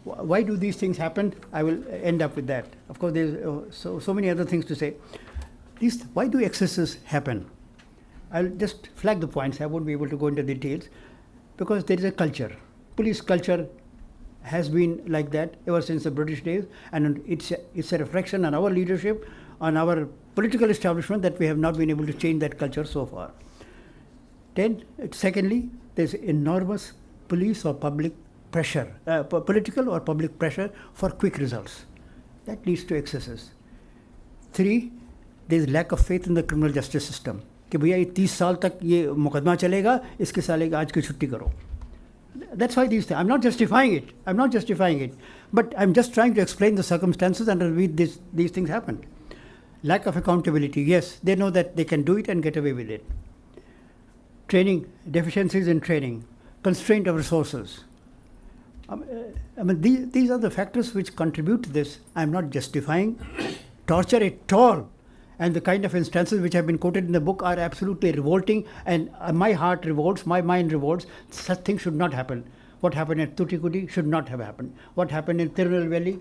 why do these things happen? I will end up with that. Of course, there's so many other things to say. Why do excesses happen? I'll just flag the points. I won't be able to go into details because there is a culture. Police culture has been like that ever since the British days, and it's a reflection on our leadership, on our political establishment, that we have not been able to change that culture so far. Secondly, there's enormous police or public pressure, political or public pressure for quick results. That leads to excesses. 3, there is lack of faith in the criminal justice system. कि भैया ये 30 साल तक ये मुकदमा चलेगा, इसके साले का आज की छुट्टी करो. That's why these things. I'm not justifying it. But I'm just trying to explain the circumstances under which these things happen. Lack of accountability. Yes, they know that they can do it and get away with it. Training, deficiencies in training, constraint of resources. These are the factors which contribute to this. I'm not justifying torture at all. And the kind of instances which have been quoted in the book are absolutely revolting, and my heart revolts, my mind revolts. Such things should not happen. What happened at Tuticorin should not have happened. What happened in Tirunelveli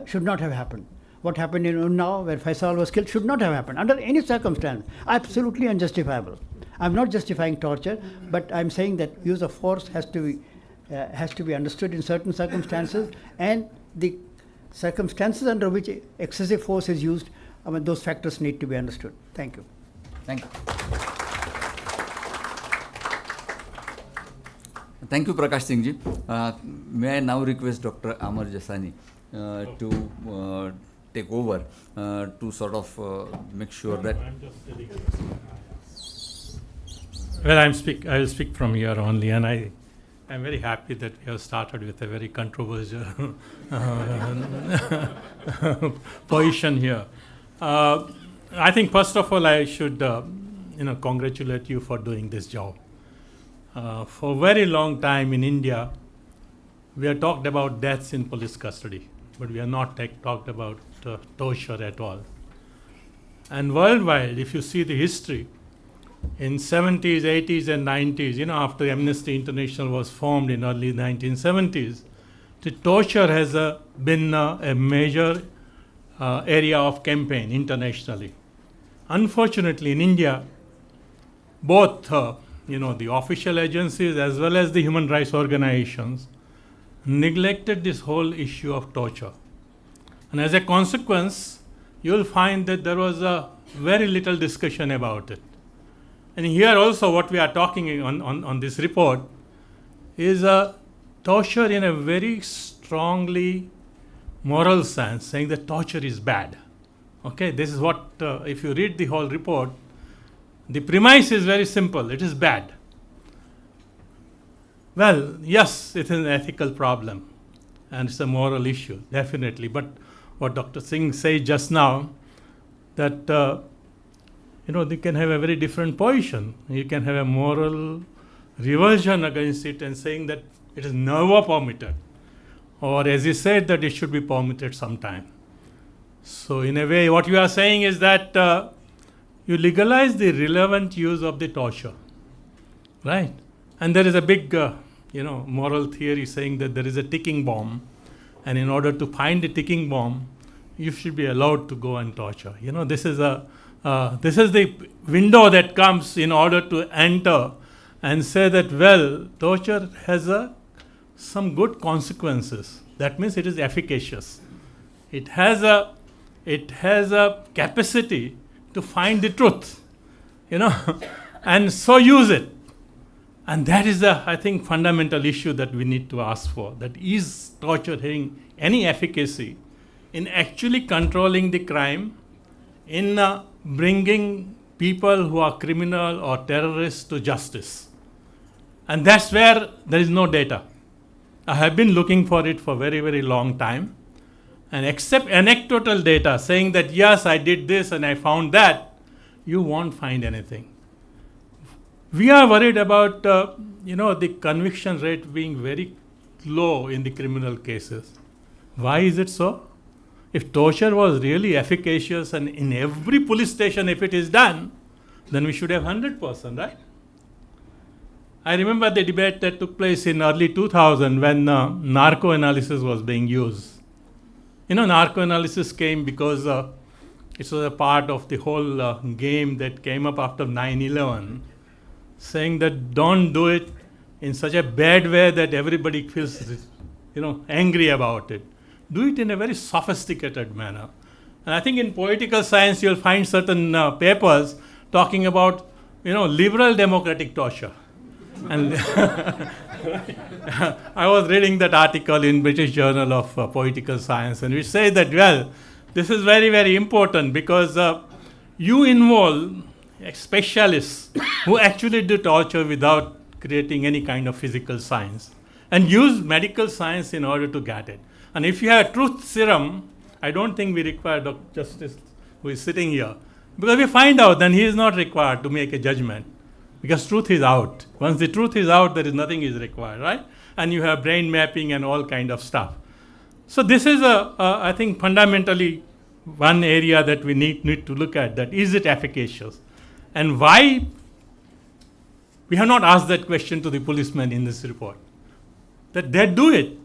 should not have happened. What happened in Unnao, where Faisal was killed, should not have happened under any circumstance. Absolutely unjustifiable. I'm not justifying torture, but I'm saying that use of force has to be understood in certain circumstances, and the circumstances under which excessive force is used, I mean, those factors need to be understood. Thank you. Thank you. Thank you, Prakash Singh ji. May I now request Dr. Amar Jasani to take over to sort of make sure that. Well, I will speak from here only, and I'm very happy that we have started with a very controversial position here. I think first of all I should congratulate you for doing this job. For a very long time in India, we have talked about deaths in police custody, but we have not talked about torture at all. And worldwide, if you see the history, in 70s, 80s and 90s, after Amnesty International was formed in early 1970s, the torture has been a major area of campaign internationally. Unfortunately, in India, both the official agencies as well as the human rights organizations neglected this whole issue of torture. And as a consequence, you'll find that there was very little discussion about it. And here also what we are talking on this report is torture in a very strongly moral sense, saying that torture is bad. Okay, this is what, if you read the whole report, the premise is very simple, it is bad. Well, yes, it is an ethical problem and it's a moral issue, definitely. But what Dr. Singh said just now, that they can have a very different position. You can have a moral revulsion against it and saying that it is never permitted. Or as he said, that it should be permitted sometime. So in a way, what you are saying is that you legalize the relevant use of the torture, right? And there is a big, moral theory saying that there is a ticking bomb, and in order to find the ticking bomb, you should be allowed to go and torture. This is the window that comes in order to enter and say that, well, torture has some good consequences. That means it is efficacious. It has a capacity to find the truth, and so use it. And that is the, I think, fundamental issue that we need to ask for. That is torture having any efficacy in actually controlling the crime, in bringing people who are criminal or terrorists to justice? And that's where there is no data. I have been looking for it for a very, very long time. And except anecdotal data saying that, yes, I did this and I found that, you won't find anything. We are worried about, the conviction rate being very low in the criminal cases. Why is it so? If torture was really efficacious and in every police station, if it is done, then we should have 100%, right? I remember the debate that took place in early 2000 when narco analysis was being used. Narco analysis came because it was a part of the whole game that came up after 9/11, saying that don't do it in such a bad way that everybody feels, angry about it. Do it in a very sophisticated manner. And I think in political science, you'll find certain papers talking about, liberal democratic torture. And I was reading that article in British Journal of Political Science, and we say that, well, this is very, very important because you involve specialists who actually do torture without creating any kind of physical science and use medical science in order to get it. And if you have a truth serum, I don't think we require Dr. Justice who is sitting here, because we find out then he is not required to make a judgment. Because truth is out. Once the truth is out, there is nothing is required, right? And you have brain mapping and all kind of stuff. So this is I think fundamentally one area that we need to look at, that is it efficacious? And why we have not asked that question to the policemen in this report. That they do it,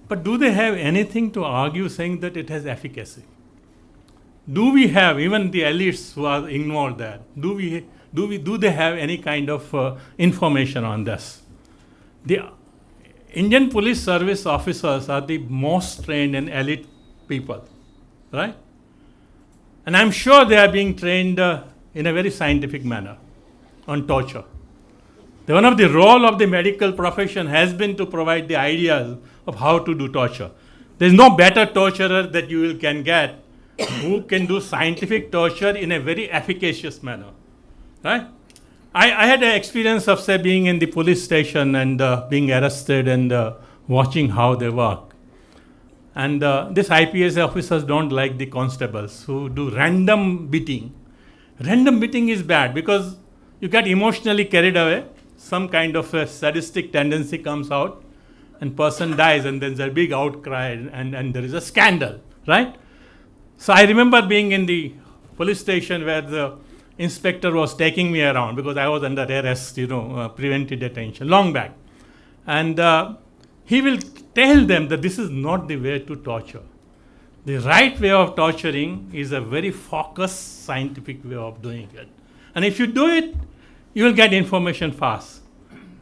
but do they have anything to argue saying that it has efficacy? do we have, even the elites who are involved there, do they have any kind of information on this? The Indian police service officers are the most trained and elite people, right? And I'm sure they are being trained in a very scientific manner on torture. One of the role of the medical profession has been to provide the ideas of how to do torture. There's no better torturer that you can get who can do scientific torture in a very efficacious manner, right? I had an experience of, say, being in the police station and being arrested and watching how they work. And these IPS officers don't like the constables who do random beating. Random beating is bad because you get emotionally carried away. Some kind of a sadistic tendency comes out and person dies and there's a big outcry and there is a scandal, right? So I remember being in the police station where the inspector was taking me around because I was under arrest, preventive detention, long back. And he will tell them that this is not the way to torture. The right way of torturing is a very focused scientific way of doing it. And if you do it, you will get information fast.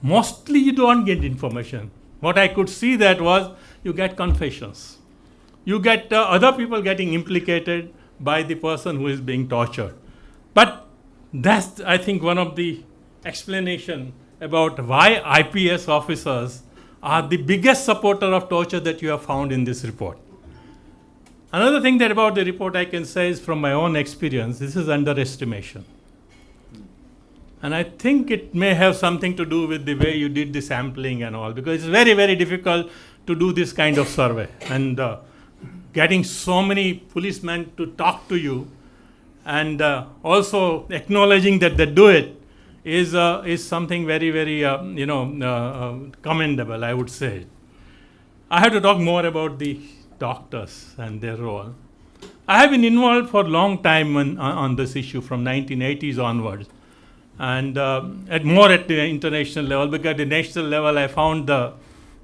Mostly you don't get information. What I could see that was you get confessions. You get other people getting implicated by the person who is being tortured. But that's, I think, one of the explanation about why IPS officers are the biggest supporter of torture that you have found in this report. Another thing that about the report I can say is from my own experience, this is underestimation. And I think it may have something to do with the way you did the sampling and all, because it's very, very difficult to do this kind of survey. And getting so many policemen to talk to you and also acknowledging that they do it is something very, very, commendable, I would say. I have to talk more about the doctors and their role. I have been involved for a long time on this issue from 1980s onwards. And at the international level, because at the national level I found that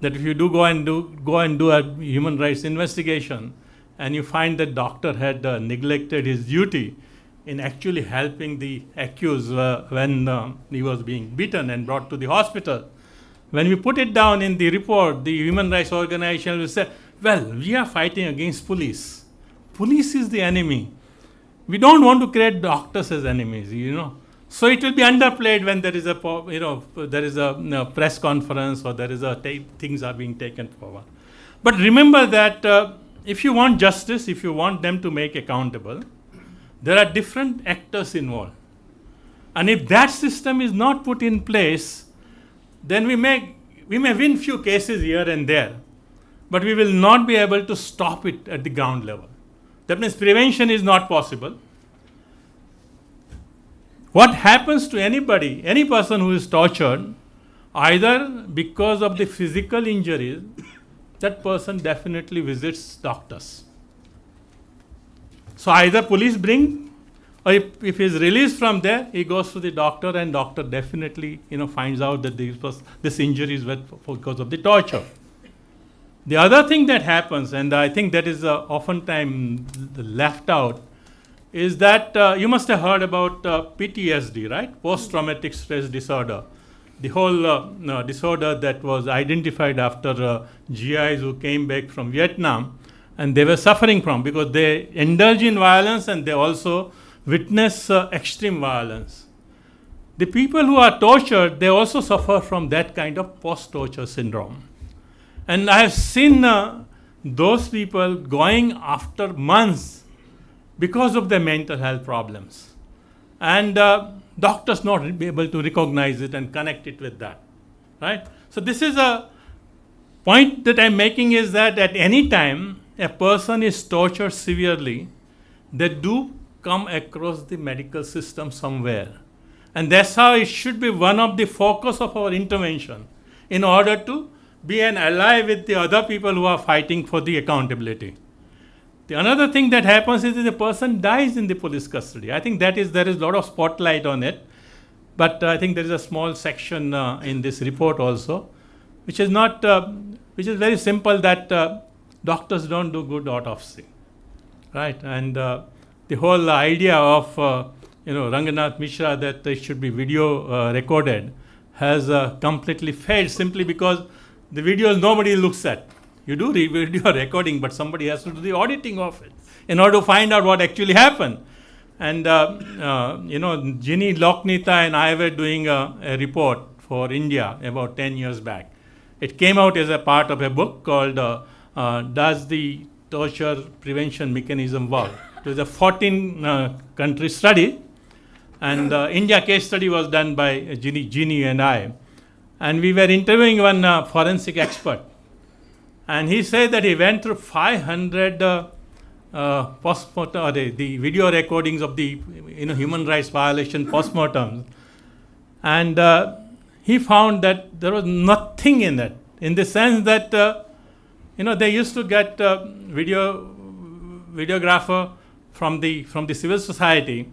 if you go and do a human rights investigation and you find that doctor had neglected his duty in actually helping the accused when he was being beaten and brought to the hospital, when we put it down in the report, the human rights organization will say, well, we are fighting against police. Police is the enemy. We don't want to create doctors as enemies, So it will be underplayed when there is a press conference or there is things are being taken forward. But remember that if you want justice, if you want them to make accountable, there are different actors involved. And if that system is not put in place, then we may win few cases here and there, but we will not be able to stop it at the ground level. That means prevention is not possible. What happens to anybody, any person who is tortured, either because of the physical injuries, that person definitely visits doctors. So either police bring, or if he is released from there, he goes to the doctor and doctor definitely finds out that this injury is because of the torture. The other thing that happens, and I think that is oftentimes left out, is that you must have heard about PTSD, right? Post-traumatic stress disorder. The whole disorder that was identified after GIs who came back from Vietnam, and they were suffering from because they indulge in violence and they also witness extreme violence. The people who are tortured, they also suffer from that kind of post-torture syndrome. And I have seen those people going after months because of their mental health problems. And doctors not be able to recognize it and connect it with that, right? So this is a point that I'm making, is that at any time a person is tortured severely, they do come across the medical system somewhere. And that's how it should be one of the focus of our intervention in order to be an ally with the other people who are fighting for the accountability. The another thing that happens is that the person dies in the police custody. I think there is a lot of spotlight on it, but I think there is a small section in this report also, which is very simple, that doctors don't do good autopsy, right? And the whole idea of Ranganath Mishra that it should be video recorded has completely failed, simply because the videos nobody looks at. You do video recording, but somebody has to do the auditing of it in order to find out what actually happened. And CSDS-Lokniti and I were doing a report for India about 10 years back. It came out as a part of a book called Does the Torture Prevention Mechanism Work? It was a 14-country study, and India case study was done by Ginny and I. And we were interviewing one forensic expert, and he said that he went through 500 postmortem, or the video recordings of the human rights violation postmortems, and he found that there was nothing in it, in the sense that they used to get videographer from the civil society,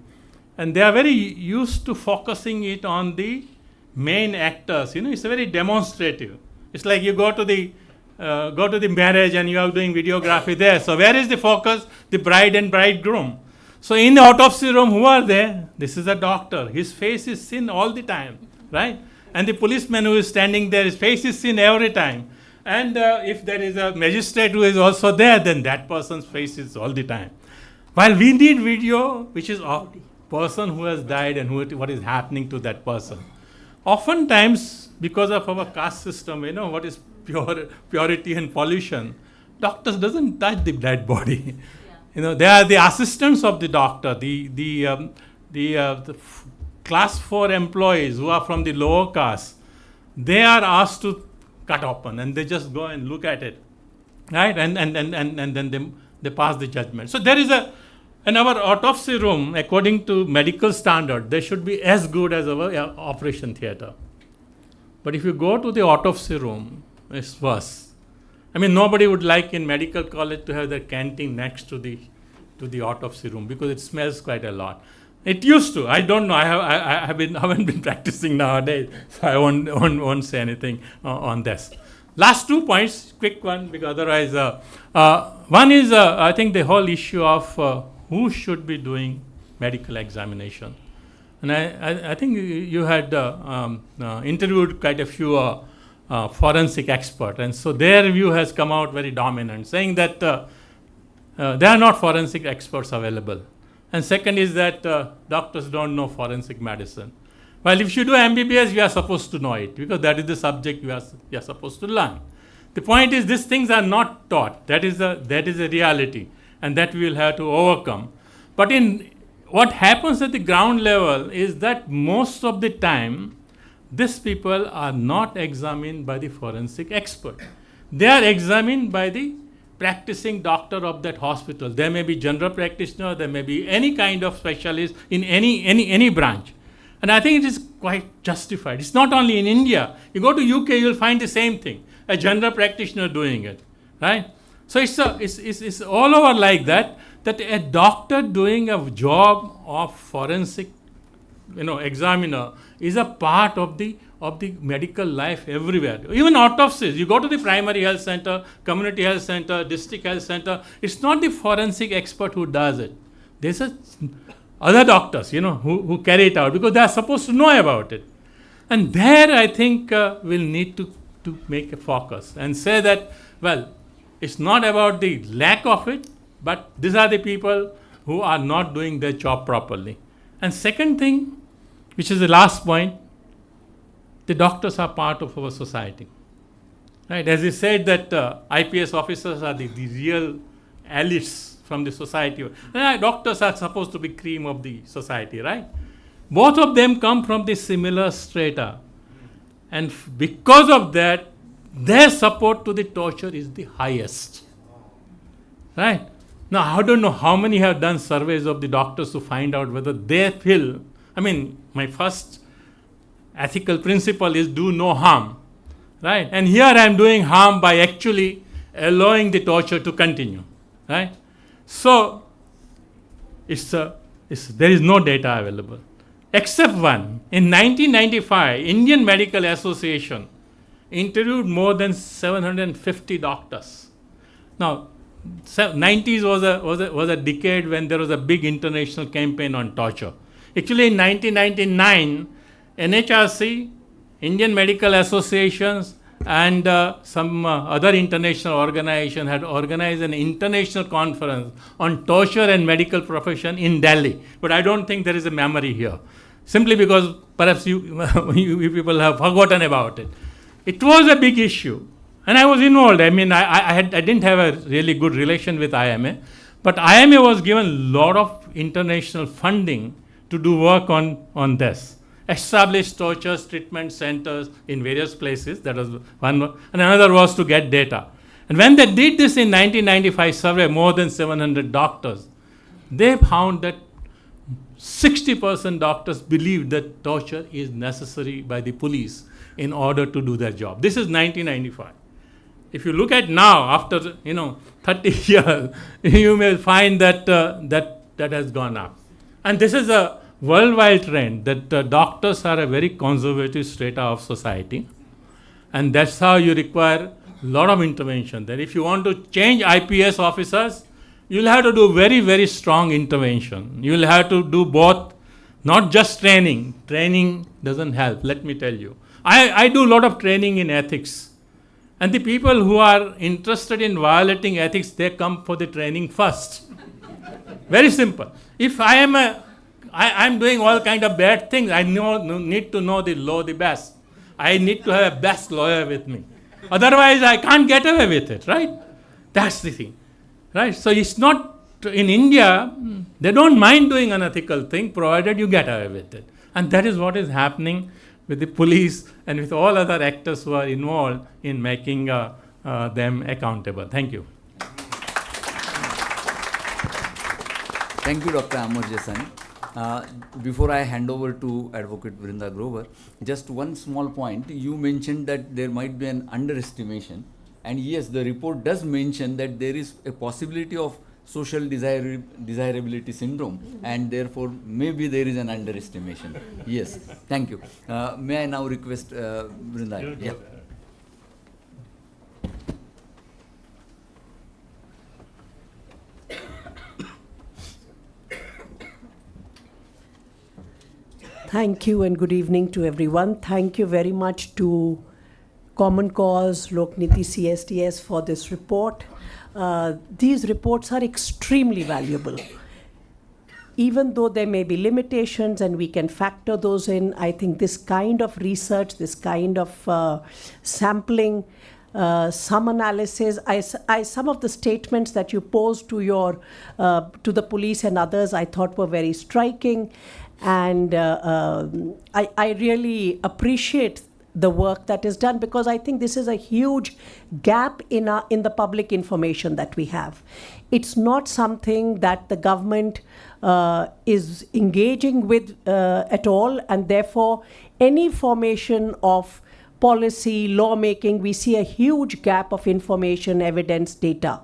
and they are very used to focusing it on the main actors. It's very demonstrative. It's like you go to the marriage and you are doing videography there. So where is the focus? The bride and bridegroom. So in the autopsy room, who are there? This is a doctor. His face is seen all the time, right? And the policeman who is standing there, his face is seen every time. And if there is a magistrate who is also there, then that person's face is all the time. While we need video, which is of person who has died and what is happening to that person. Oftentimes, because of our caste system, what is purity and pollution, doctors doesn't touch the dead body. They are the assistants of the doctor, the class 4 employees who are from the lower caste. They are asked to cut open, and they just go and look at it, right? And then they pass the judgment. So there is in our autopsy room, according to medical standard, they should be as good as our operation theater. But if you go to the autopsy room, it's worse. Nobody would like in medical college to have their canteen next to the autopsy room, because it smells quite a lot. It used to. I don't know. I haven't been practicing nowadays, so I won't say anything on this. Last 2 points, quick one, because otherwise, one is I think the whole issue of who should be doing medical examination. And I think you had interviewed quite a few forensic experts, and so their view has come out very dominant, saying that there are not forensic experts available. And second is that doctors don't know forensic medicine. Well, if you do MBBS, you are supposed to know it, because that is the subject you are supposed to learn. The point is, these things are not taught. That is a reality, and that we will have to overcome. But what happens at the ground level is that most of the time, these people are not examined by the forensic expert. They are examined by the practicing doctor of that hospital. There may be general practitioner, there may be any kind of specialist in any branch. And I think it is quite justified. It's not only in India. You go to UK, you'll find the same thing, a general practitioner doing it, right? So it's all over like that a doctor doing a job of forensic examiner is a part of the medical life everywhere. Even autopsies, you go to the primary health center, community health center, district health center, it's not the forensic expert who does it. There's other doctors, who carry it out, because they are supposed to know about it. And there I think we'll need to make a focus and say that, well, it's not about the lack of it, but these are the people who are not doing their job properly. And second thing, which is the last point, the doctors are part of our society. Right? As you said that IPS officers are the real elites from the society. Doctors are supposed to be cream of the society, right? Both of them come from the similar strata. And because of that, their support to the torture is the highest. Right? Now, I don't know how many have done surveys of the doctors to find out whether they feel, my first ethical principle is do no harm. Right? And here I am doing harm by actually allowing the torture to continue. Right? So, there is no data available. Except one. In 1995, Indian Medical Association interviewed more than 750 doctors. Now, 90s was a decade when there was a big international campaign on torture. Actually, in 1999, NHRC, Indian Medical Associations, and some other international organization had organized an international conference on torture and medical profession in Delhi. But I don't think there is a memory here, simply because perhaps you people have forgotten about it. It was a big issue, and I was involved. I mean, I didn't have a really good relation with IMA, but IMA was given a lot of international funding to do work on this. Established torture treatment centers in various places. That was one, and another was to get data. And when they did this in 1995 survey, more than 700 doctors, they found that 60% doctors believed that torture is necessary by the police in order to do their job. This is 1995. If you look at now, after 30 years, you may find that that has gone up. And this is a worldwide trend that doctors are a very conservative strata of society, and that's how you require a lot of intervention. That if you want to change IPS officers, you'll have to do very, very strong intervention. You'll have to do both, not just training. Training doesn't help, let me tell you. I do a lot of training in ethics, and the people who are interested in violating ethics, they come for the training first. Very simple. If I'm doing all kind of bad things, I need to know the law the best. I need to have a best lawyer with me. Otherwise, I can't get away with it, right? That's the thing, right? So it's not, in India, they don't mind doing unethical thing, provided you get away with it. And that is what is happening with the police and with all other actors who are involved in making them accountable. Thank you. Thank you, Dr. Amar Jesani. Before I hand over to Advocate Vrinda Grover, just one small point. You mentioned that there might be an underestimation. And yes, the report does mention that there is a possibility of social desirability syndrome, and therefore maybe there is an underestimation. Yes, thank you. May I now request Vrinda? Yeah. Thank you and good evening to everyone. Thank you very much to Common Cause, Lokniti, CSDS for this report. These reports are extremely valuable. Even though there may be limitations and we can factor those in, I think this kind of research, this kind of sampling, some analysis, some of the statements that you posed to the police and others, I thought were very striking. And I really appreciate the work that is done, because I think this is a huge gap in the public information that we have. It's not something that the government is engaging with at all, and therefore any formation of policy, lawmaking, we see a huge gap of information, evidence, data.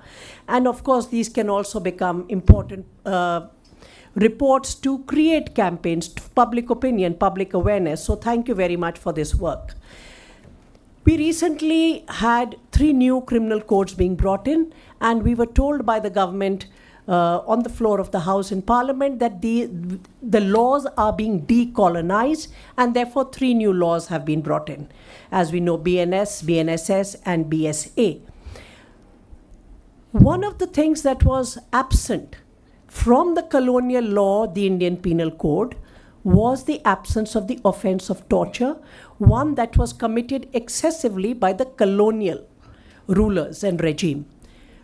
And of course, these can also become important reports to create campaigns, public opinion, public awareness. So thank you very much for this work. We recently had 3 new criminal codes being brought in, and we were told by the government on the floor of the House in Parliament that the laws are being decolonized, and therefore 3 new laws have been brought in. As we know, BNS, BNSS, and BSA. One of the things that was absent from the colonial law, the Indian Penal Code, was the absence of the offense of torture, one that was committed excessively by the colonial rulers and regime.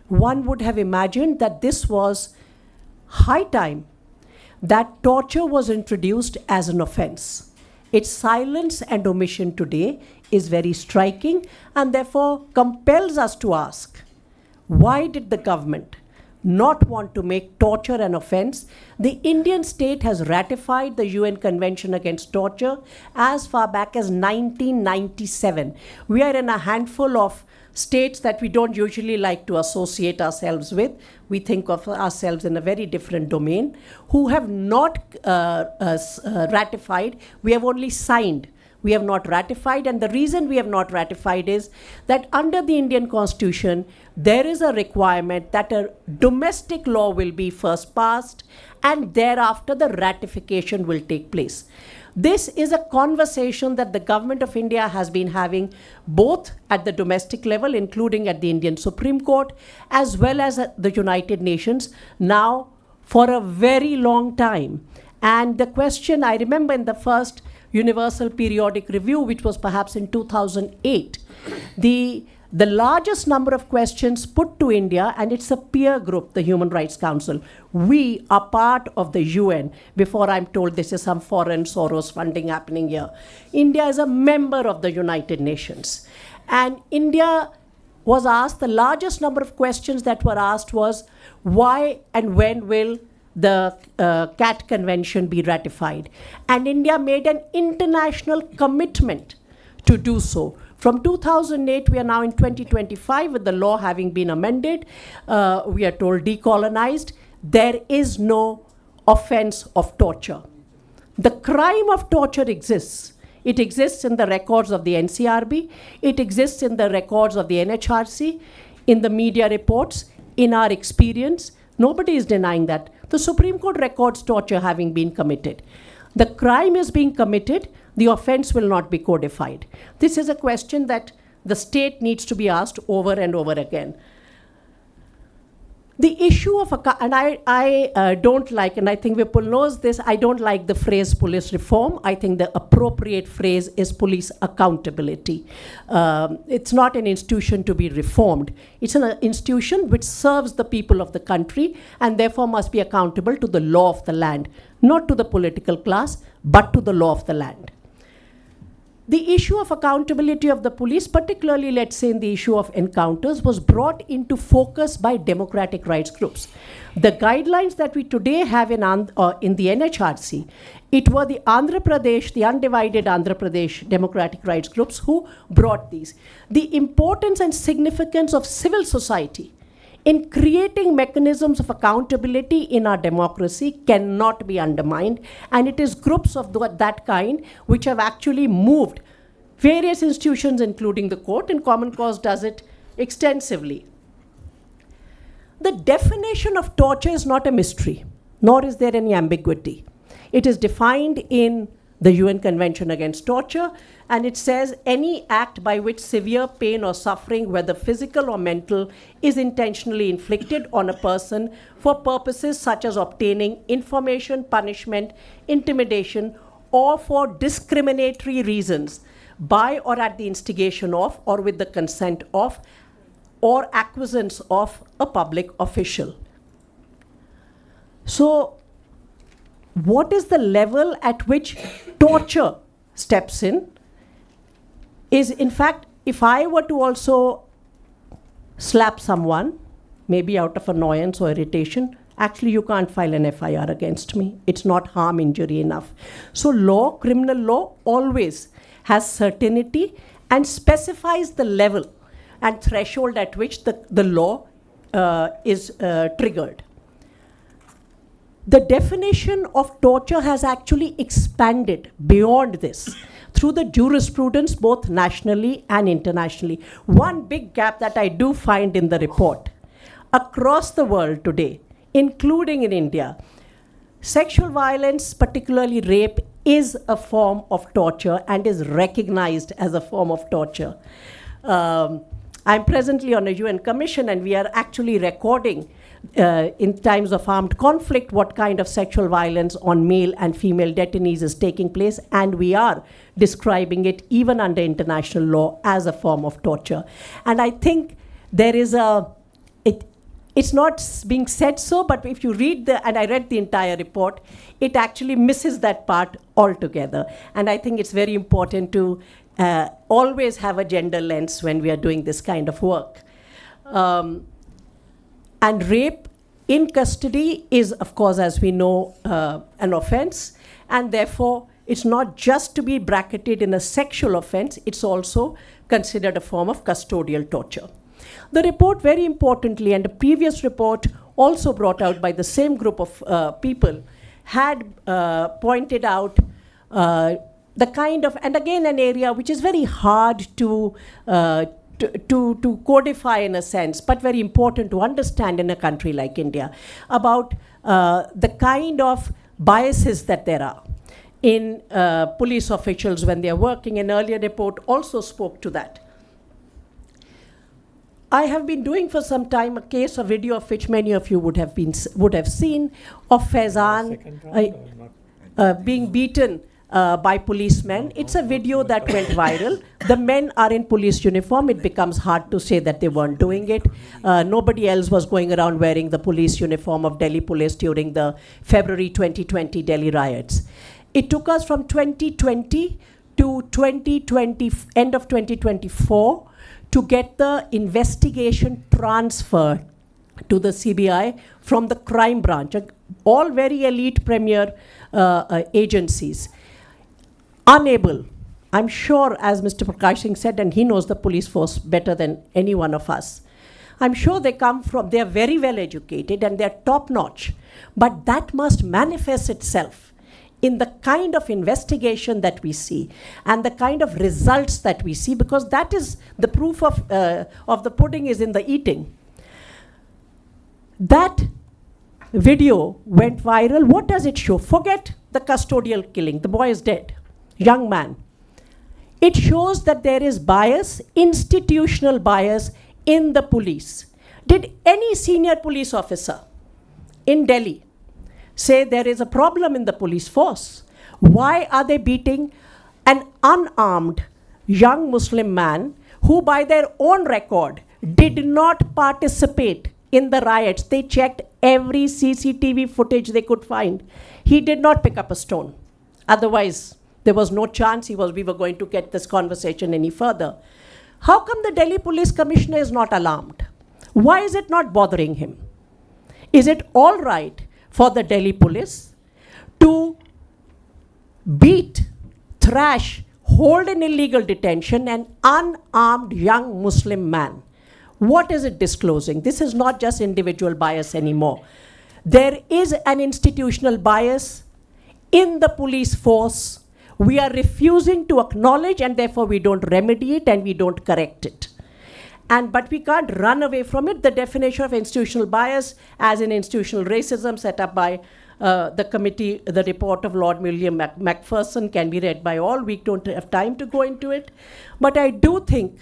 One would have imagined that this was high time that torture was introduced as an offense. Its silence and omission today is very striking, and therefore compels us to ask, why did the government not want to make torture an offense? The Indian state has ratified the UN Convention Against Torture as far back as 1997. We are in a handful of states that we don't usually like to associate ourselves with. We think of ourselves in a very different domain, who have not ratified. We have only signed we have not ratified. And the reason we have not ratified is that under the Indian Constitution, there is a requirement that a domestic law will be first passed and thereafter the ratification will take place. This is a conversation that the government of India has been having both at the domestic level, including at the Indian Supreme Court, as well as at the United Nations now for a very long time. And the question, I remember in the first Universal Periodic Review, which was perhaps in 2008, the largest number of questions put to India, and it's a peer group, the Human Rights Council. We are part of the UN, before I'm told this is some foreign Soros funding happening here. India is a member of the United Nations. And India was asked, the largest number of questions that were asked was, why and when will the CAT Convention be ratified? And India made an international commitment to do so. From 2008, we are now in 2025 with the law having been amended. We are told decolonized. There is no offense of torture. The crime of torture exists. It exists in the records of the NCRB. It exists in the records of the NHRC, in the media reports, in our experience. Nobody is denying that. The Supreme Court records torture having been committed. The crime is being committed. The offense will not be codified. This is a question that the state needs to be asked over and over again. The issue of, and I don't like, and I think Vipul knows this, I don't like the phrase police reform. I think the appropriate phrase is police accountability. It's not an institution to be reformed. It's an institution which serves the people of the country and therefore must be accountable to the law of the land, not to the political class, but to the law of the land. The issue of accountability of the police, particularly, let's say, in the issue of encounters, was brought into focus by democratic rights groups. The guidelines that we today have in the NHRC, it were the Andhra Pradesh, the undivided Andhra Pradesh democratic rights groups who brought these. The importance and significance of civil society in creating mechanisms of accountability in our democracy cannot be undermined, and it is groups of that kind which have actually moved various institutions, including the court, and Common Cause does it extensively. The definition of torture is not a mystery, nor is there any ambiguity. It is defined in the UN Convention Against Torture, and it says any act by which severe pain or suffering, whether physical or mental, is intentionally inflicted on a person for purposes such as obtaining information, punishment, intimidation, or for discriminatory reasons by or at the instigation of or with the consent of or acquiescence of a public official. So, what is the level at which torture steps in is, in fact, if I were to also slap someone, maybe out of annoyance or irritation, actually you can't file an FIR against me. It's not harm injury enough. So law, criminal law, always has certainty and specifies the level and threshold at which the law is triggered. The definition of torture has actually expanded beyond this through the jurisprudence both nationally and internationally. One big gap that I do find in the report, across the world today, including in India, sexual violence, particularly rape, is a form of torture and is recognized as a form of torture. I'm presently on a UN commission, and we are actually recording in times of armed conflict what kind of sexual violence on male and female detainees is taking place, and we are describing it even under international law as a form of torture. And I think there is it's not being said so, but if you read and I read the entire report, it actually misses that part altogether. And I think it's very important to always have a gender lens when we are doing this kind of work. And rape in custody is, of course, as we know, an offense. And therefore, it's not just to be bracketed in a sexual offense, it's also considered a form of custodial torture. The report, very importantly, and a previous report also brought out by the same group of people, had pointed out the kind of, and again an area which is very hard to codify in a sense, but very important to understand in a country like India, about the kind of biases that there are in police officials when they are working. An earlier report also spoke to that. I have been doing for some time a case, a video of which many of you would have seen, of Faizan being beaten by policemen. It's a video that went viral. The men are in police uniform. It becomes hard to say that they weren't doing it. Nobody else was going around wearing the police uniform of Delhi police during the February 2020 Delhi riots. It took us from 2020 to 2020, end of 2024, to get the investigation transferred to the CBI from the crime branch, all very elite premier agencies. Unable, I'm sure, as Mr. Prakash Singh said, and he knows the police force better than any one of us, I'm sure they are very well educated and they're top notch, but that must manifest itself in the kind of investigation that we see and the kind of results that we see, because that is the proof of the pudding is in the eating. That video went viral. What does it show? Forget the custodial killing. The boy is dead. Young man. It shows that there is bias, institutional bias in the police. Did any senior police officer in Delhi say there is a problem in the police force? Why are they beating an unarmed young Muslim man who, by their own record, did not participate in the riots? They checked every CCTV footage they could find. He did not pick up a stone. Otherwise, there was no chance we were going to get this conversation any further. How come the Delhi Police Commissioner is not alarmed? Why is it not bothering him? Is it all right for the Delhi police to beat, thrash, hold in illegal detention an unarmed young Muslim man? What is it disclosing? This is not just individual bias anymore. There is an institutional bias in the police force. We are refusing to acknowledge, and therefore we don't remedy it and we don't correct it. But we can't run away from it. The definition of institutional bias as in institutional racism set up by the committee, the report of Lord William Macpherson, can be read by all. We don't have time to go into it. But I do think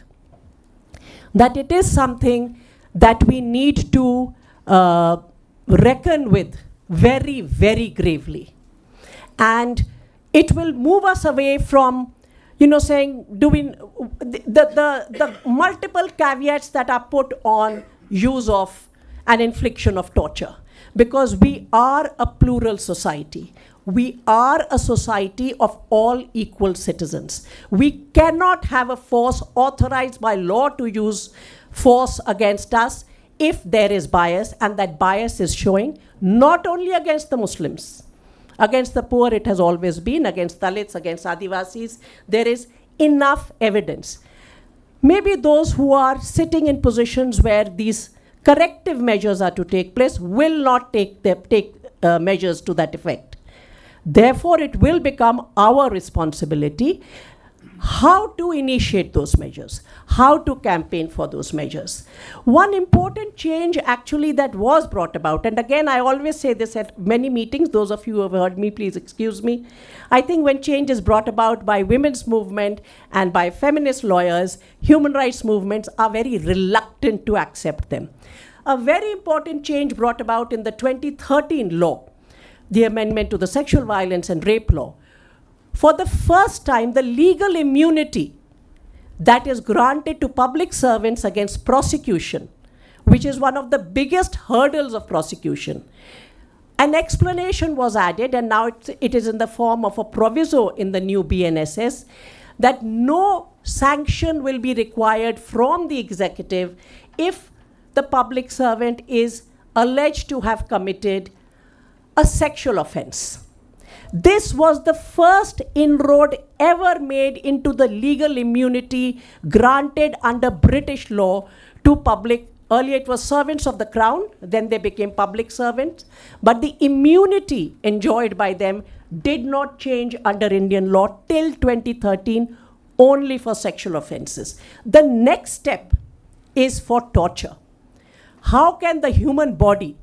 that it is something that we need to reckon with very, very gravely. And it will move us away from, saying, the multiple caveats that are put on use of and infliction of torture. Because we are a plural society. We are a society of all equal citizens. We cannot have a force authorized by law to use force against us if there is bias, and that bias is showing not only against the Muslims. Against the poor it has always been, against Dalits, against Adivasis. There is enough evidence. Maybe those who are sitting in positions where these corrective measures are to take place will not take measures to that effect. Therefore, it will become our responsibility how to initiate those measures, how to campaign for those measures. One important change actually that was brought about, and again I always say this at many meetings, those of you who have heard me, please excuse me. I think when change is brought about by women's movement and by feminist lawyers, human rights movements are very reluctant to accept them. A very important change brought about in the 2013 law, the amendment to the sexual violence and rape law. For the first time, the legal immunity that is granted to public servants against prosecution, which is one of the biggest hurdles of prosecution, an explanation was added, and now it is in the form of a proviso in the new BNSS, that no sanction will be required from the executive if the public servant is alleged to have committed a sexual offense. This was the first inroad ever made into the legal immunity granted under British law to public Earlier it was servants of the crown, then they became public servants. But the immunity enjoyed by them did not change under Indian law till 2013, only for sexual offenses. The next step is for torture. How can the human body,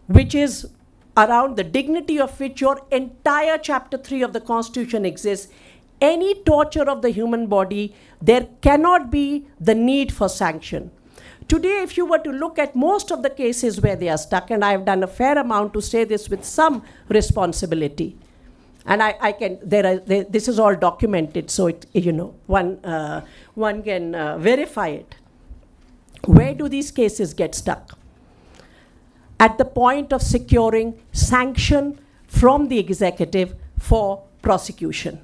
which is around the dignity of which your entire chapter 3 of the Constitution exists, any torture of the human body, there cannot be the need for sanction. Today, if you were to look at most of the cases where they are stuck, and I have done a fair amount to say this with some responsibility, and this is all documented, so one can verify it. Where do these cases get stuck? At the point of securing sanction from the executive for prosecution.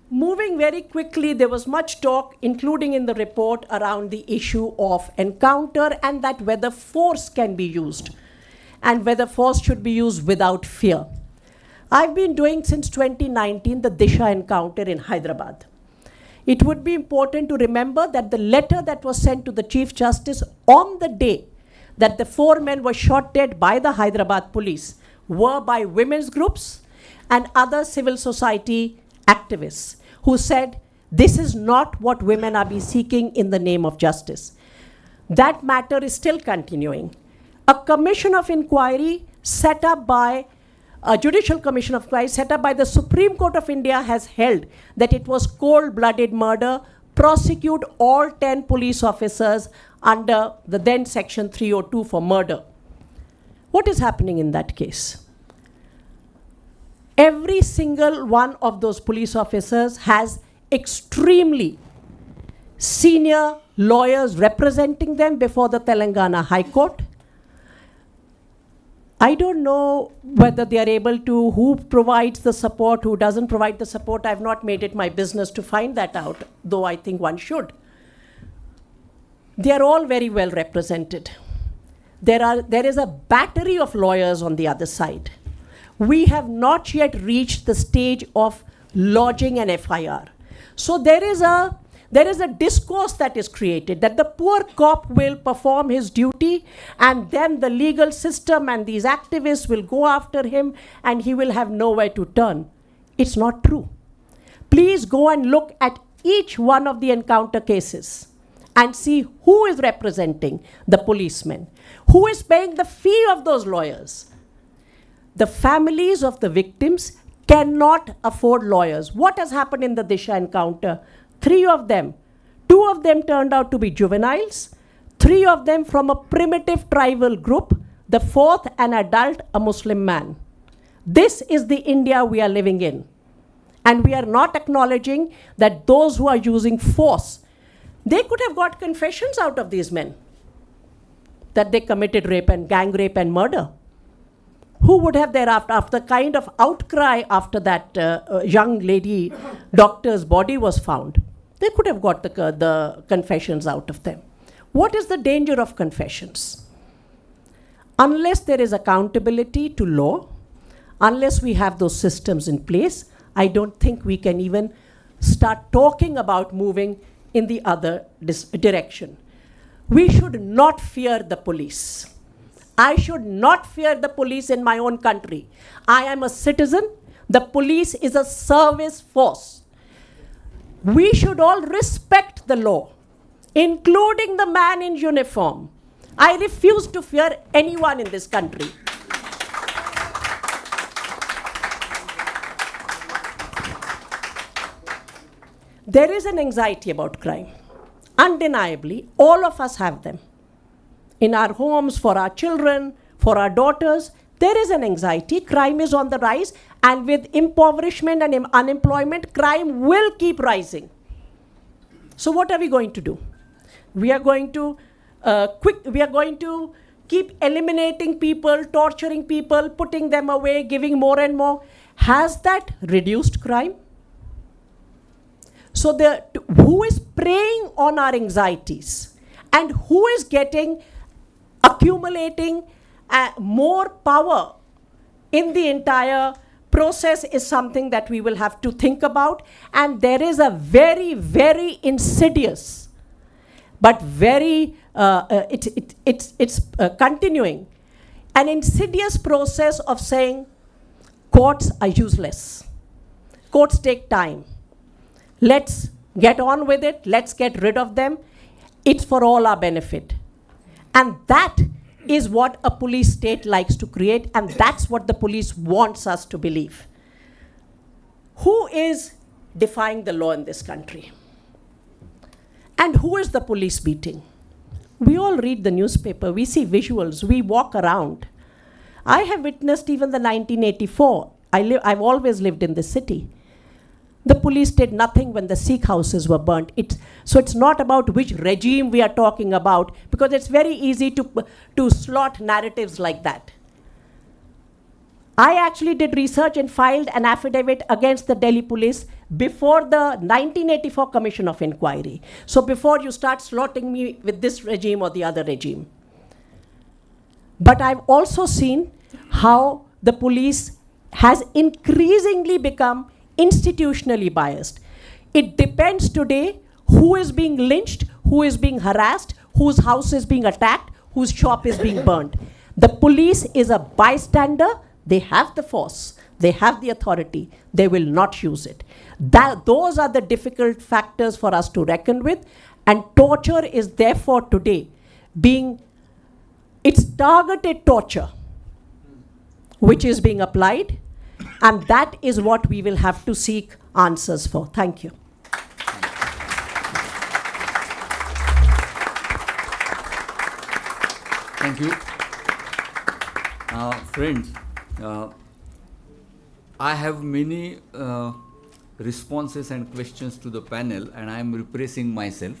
Moving very quickly, there was much talk, including in the report, around the issue of encounter and that whether force can be used and whether force should be used without fear. I've been doing since 2019 the Disha encounter in Hyderabad. It would be important to remember that the letter that was sent to the Chief Justice on the day that the 4 men were shot dead by the Hyderabad police were by women's groups and other civil society activists who said, this is not what women are be seeking in the name of justice. That matter is still continuing. A commission of inquiry set up by a judicial commission of inquiry set up by the Supreme Court of India has held that it was cold-blooded murder. Prosecute all 10 police officers under the then section 302 for murder. What is happening in that case? Every single one of those police officers has extremely senior lawyers representing them before the Telangana High Court. I don't know whether they are able to, who provides the support, who doesn't provide the support. I've not made it my business to find that out, though I think one should. They are all very well represented. There is a battery of lawyers on the other side. We have not yet reached the stage of lodging an FIR. So there is a discourse that is created that the poor cop will perform his duty and then the legal system and these activists will go after him and he will have nowhere to turn. It's not true. Please go and look at each one of the encounter cases and see who is representing the policemen, who is paying the fee of those lawyers. The families of the victims cannot afford lawyers. What has happened in the Disha encounter? 3 of them, 2 of them turned out to be juveniles, 3 of them from a primitive tribal group, the 4th an adult, a Muslim man. This is the India we are living in. And we are not acknowledging that those who are using force, they could have got confessions out of these men that they committed rape and gang rape and murder. Who would have thereafter, after kind of outcry after that young lady doctor's body was found, they could have got the confessions out of them. What is the danger of confessions? Unless there is accountability to law, unless we have those systems in place, I don't think we can even start talking about moving in the other direction. We should not fear the police. I should not fear the police in my own country. I am a citizen. The police is a service force. We should all respect the law, including the man in uniform. I refuse to fear anyone in this country. There is an anxiety about crime. Undeniably, all of us have them. In our homes, for our children, for our daughters, there is an anxiety. Crime is on the rise, and with impoverishment and unemployment, crime will keep rising. So what are we going to do? We are going to keep eliminating people, torturing people, putting them away, giving more and more. Has that reduced crime? So who is preying on our anxieties and who is accumulating more power in the entire process is something that we will have to think about. And there is a very, very insidious but very continuing an insidious process of saying courts are useless. Courts take time. Let's get on with it. Let's get rid of them. It's for all our benefit. And that is what a police state likes to create, and that's what the police wants us to believe. Who is defying the law in this country? And who is the police beating? We all read the newspaper, we see visuals, we walk around. I have witnessed even the 1984. I've always lived in this city. The police did nothing when the Sikh houses were burnt. So it's not about which regime we are talking about, because it's very easy to slot narratives like that. I actually did research and filed an affidavit against the Delhi police before the 1984 Commission of Inquiry. So before you start slotting me with this regime or the other regime. But I've also seen how the police has increasingly become institutionally biased. It depends today who is being lynched, who is being harassed, whose house is being attacked, whose shop is being burned. The police is a bystander. They have the force, they have the authority, they will not use it. Those are the difficult factors for us to reckon with, and torture is therefore today it's targeted torture which is being applied, and that is what we will have to seek answers for. Thank you. Thank you. Friends, I have many responses and questions to the panel, and I am repressing myself.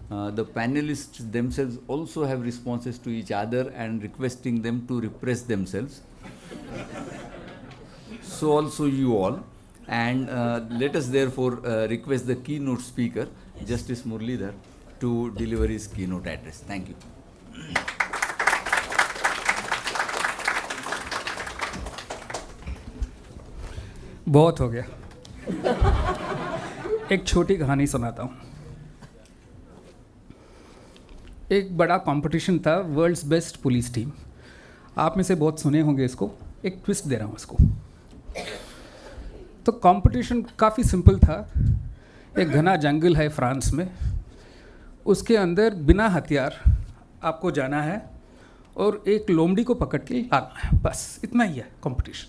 The panelists themselves also have responses to each other and requesting them to repress themselves. So also you all. And let us therefore request the keynote speaker, Justice Muralidhar, to deliver his keynote address. Thank you. बहुत हो गया। एक छोटी कहानी सुनाता हूँ। एक बड़ा कंपटीशन था, वर्ल्ड्स बेस्ट पुलिस टीम। आप में से बहुत सुने होंगे इसको, एक ट्विस्ट दे रहा हूँ इसको। तो कंपटीशन काफ़ी सिंपल था। एक घना जंगल है फ्रांस में, उसके अंदर बिना हथियार आपको जाना है और एक लोमड़ी को पकड़ के लाना है, बस इतना ही है कंपटीशन।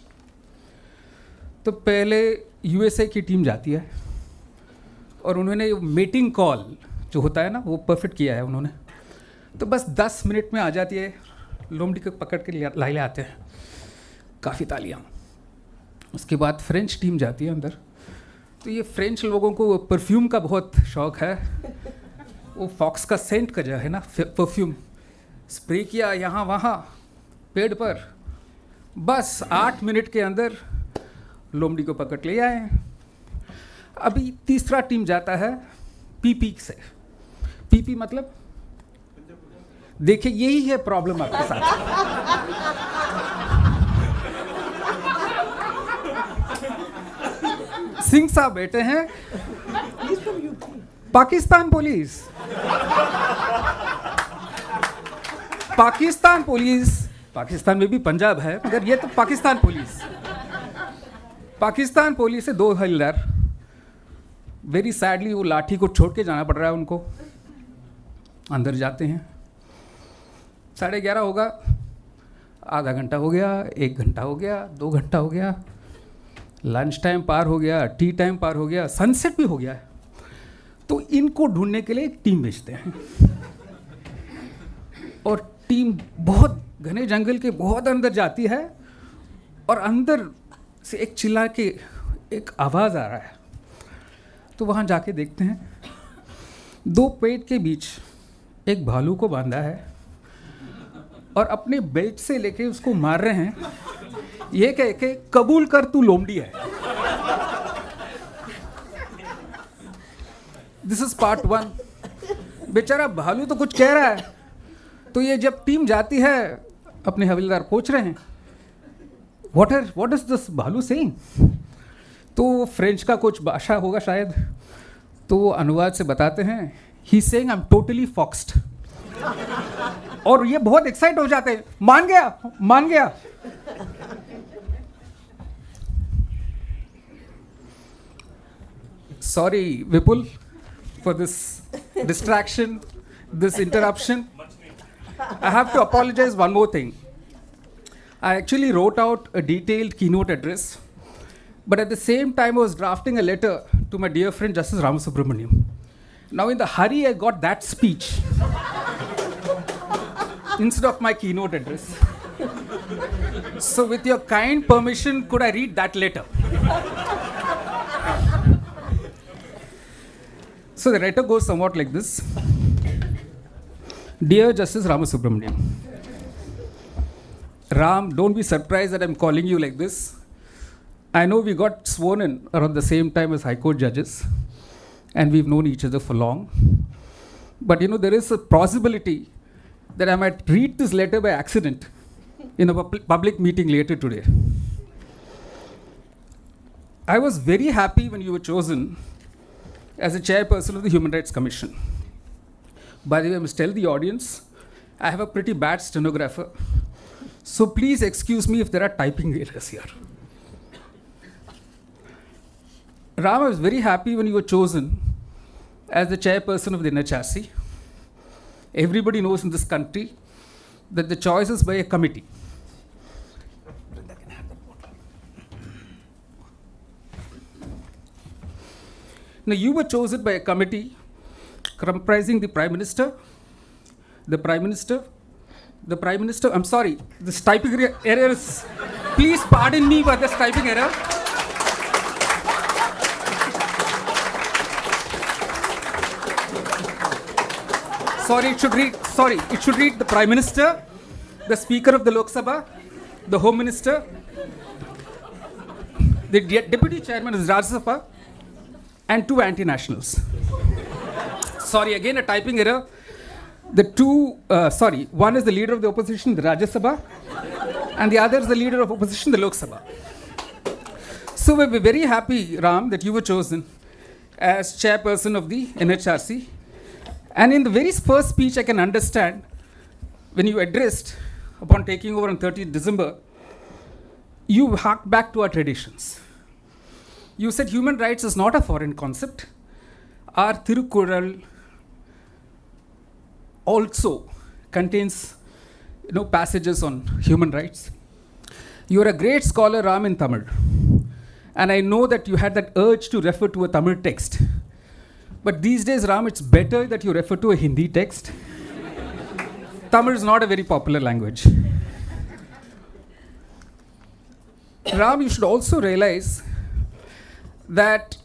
तो पहले यूएसए की टीम जाती है और उन्होंने मीटिंग कॉल जो होता है ना, वो परफेक्ट किया है उन्होंने। तो बस 10 मिनट में आ जाती है, लोमड़ी को पकड़ के लाई आते हैं, काफ़ी तालियां। उसके बाद फ्रेंच टीम जाती है अंदर। तो ये फ्रेंच लोगों को परफ्यूम का बहुत शौक़ है। वो फॉक्स का सेंट का जो है ना परफ्यूम स्प्रे किया यहाँ वहाँ पेड़ पर, बस 8 मिनट के अंदर लोमड़ी को पकड़ ले आए। अभी तीसरा टीम जाता है पीपी से। पीपी मतलब देखिए यही है प्रॉब्लम आपके साथ। सिंह साहब बैठे हैं, पाकिस्तान पुलिस, पाकिस्तान पुलिस, पाकिस्तान में भी पंजाब है मगर ये तो पाकिस्तान पुलिस। पाकिस्तान पुलिस से 2 हवलदार, वेरी सैडली वो लाठी को छोड़ के जाना पड़ रहा है उनको। अंदर जाते हैं, 11:30 होगा, आधा घंटा हो गया, 1 घंटा हो गया, 2 घंटा हो गया, लंच टाइम पार हो गया, टी टाइम पार हो गया, सनसेट भी हो गया है। तो इनको ढूंढने के लिए एक टीम भेजते हैं और टीम बहुत घने जंगल के बहुत अंदर जाती है और अंदर से एक चिल्ला के एक आवाज़ आ रहा है। तो वहाँ जाके देखते हैं 2 पेड़ के बीच एक भालू को बांधा है और अपने बेल्ट से लेके उसको मार रहे हैं, ये कह के कबूल कर तू लोमड़ी है। This is part 1। बेचारा भालू तो कुछ कह रहा है। तो ये जब टीम जाती है, अपने हवलदार पूछ रहे हैं व्हाट इज दिस भालू सेइंग। तो फ्रेंच का कुछ भाषा होगा शायद, तो वो अनुवाद से बताते हैं, he saying I am totally foxed. और ये बहुत एक्साइट हो जाते हैं, मान गया. Sorry, Vipul, for this distraction, this interruption. I have to apologize one more thing. I actually wrote out a detailed keynote address, but at the same time I was drafting a letter to my dear friend Justice Ramasubramaniam. Now in the hurry I got that speech instead of my keynote address. So with your kind permission, could I read that letter? So the letter goes somewhat like this. Dear Justice Ramasubramaniam, Ram, don't be surprised that I'm calling you like this. I know we got sworn in around the same time as High Court judges, and we've known each other for long. But there is a possibility that I might read this letter by accident in a public meeting later today. I was very happy when you were chosen as a chairperson of the Human Rights Commission. By the way, I must tell the audience, I have a pretty bad stenographer, so please excuse me if there are typing errors here. Ram, I was very happy when you were chosen as the chairperson of the NHRC. Everybody knows in this country that the choice is by a committee. Now, you were chosen by a committee comprising the Prime Minister, I'm sorry, this typing error is, please pardon me for this typing error. It should read the Prime Minister, the Speaker of the Lok Sabha, the Home Minister, the Deputy Chairman of the Rajya Sabha, and 2 anti-nationals. Again a typing error. One is the leader of the opposition, the Rajya Sabha, and the other is the leader of opposition, the Lok Sabha. So we're very happy, Ram, that you were chosen as chairperson of the NHRC. And in the very first speech, I can understand when you addressed upon taking over on 30th December, you harked back to our traditions. You said human rights is not a foreign concept. Our Tirukural also contains passages on human rights. You are a great scholar, Ram, in Tamil. And I know that you had that urge to refer to a Tamil text. But these days, Ram, it's better that you refer to a Hindi text. Tamil is not a very popular language. Ram, you should also realize that,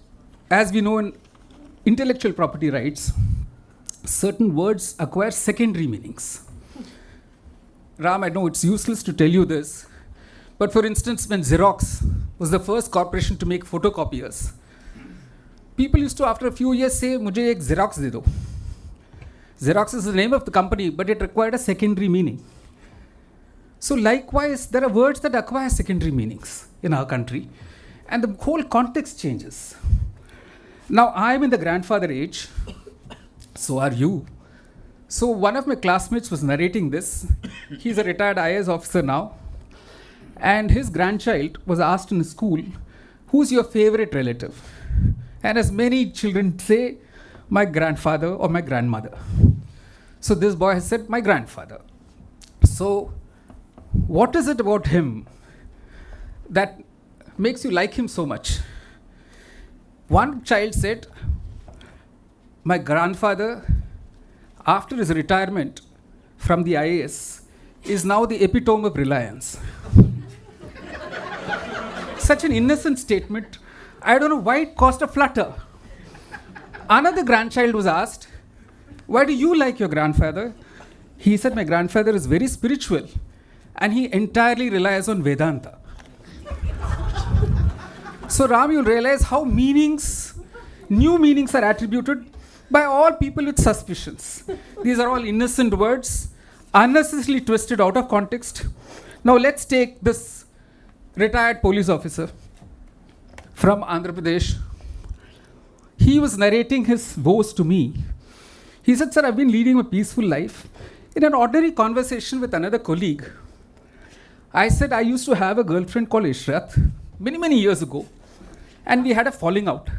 as we know in intellectual property rights, certain words acquire secondary meanings. Ram, I know it's useless to tell you this, but for instance, when Xerox was the first corporation to make photocopiers, people used to, after a few years, say, "Mujhe ek Xerox de do." Xerox is the name of the company, but it required a secondary meaning. So likewise, there are words that acquire secondary meanings in our country, and the whole context changes. Now, I'm in the grandfather age, so are you. So one of my classmates was narrating this. He's a retired IAS officer now, and his grandchild was asked in school, "Who's your favorite relative?" And as many children say, "My grandfather or my grandmother." So this boy has said, "My grandfather." So what is it about him that makes you like him so much? One child said, "My grandfather, after his retirement from the IAS, is now the epitome of reliance." Such an innocent statement. I don't know why it caused a flutter. Another grandchild was asked, "Why do you like your grandfather?" He said, "My grandfather is very spiritual and he entirely relies on Vedanta." So Ram, you'll realize how new meanings are attributed by all people with suspicions. These are all innocent words, unnecessarily twisted out of context. Now let's take this retired police officer from Andhra Pradesh. He was narrating his woes to me. He said, "Sir, I've been leading a peaceful life." In an ordinary conversation with another colleague, I said, "I used to have a girlfriend called Ishrat many, many years ago, and we had a falling out.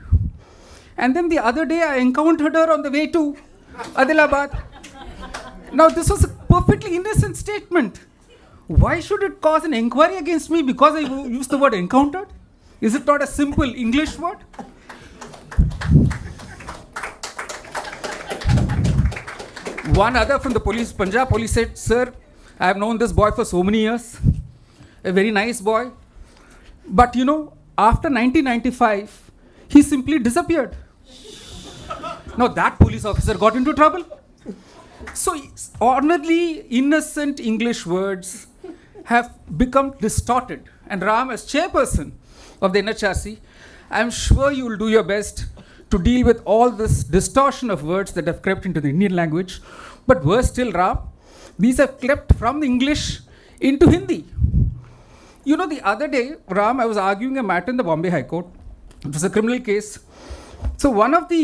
And then the other day, I encountered her on the way to Adilabad." Now, this was a perfectly innocent statement. Why should it cause an inquiry against me because I used the word encountered? Is it not a simple English word? One other from the police, Punjab police, said, "Sir, I have known this boy for so many years, a very nice boy. But you know, after 1995, he simply disappeared." Now that police officer got into trouble. So ordinarily innocent English words have become distorted. And Ram, as chairperson of the NHRC, I'm sure you will do your best to deal with all this distortion of words that have crept into the Indian language. But worse still, Ram, these have crept from the English into Hindi. You know, the other day, Ram, I was arguing a matter in the Bombay High Court. It was a criminal case. So one of the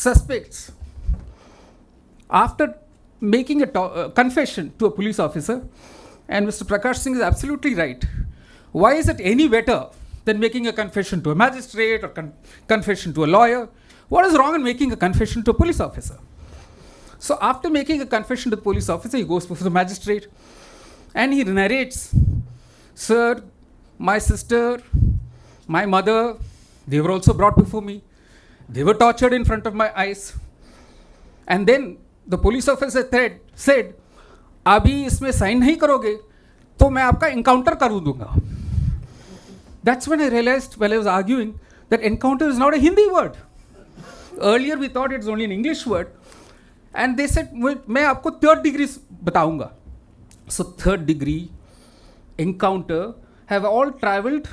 suspects, after making a confession to a police officer, and Mr. Prakash Singh is absolutely right. Why is it any better than making a confession to a magistrate or confession to a lawyer? What is wrong in making a confession to a police officer? So after making a confession to the police officer, he goes before the magistrate and he narrates, "Sir, my sister, my mother, they were also brought before me. They were tortured in front of my eyes." And then the police officer said, "Abhi isme sign nahi karoge, to main aapka encounter kar dunga." That's when I realized while I was arguing that encounter is not a Hindi word. Earlier we thought it's only an English word. And they said, "Main aapko third degree bataunga." So third degree, encounter have all traveled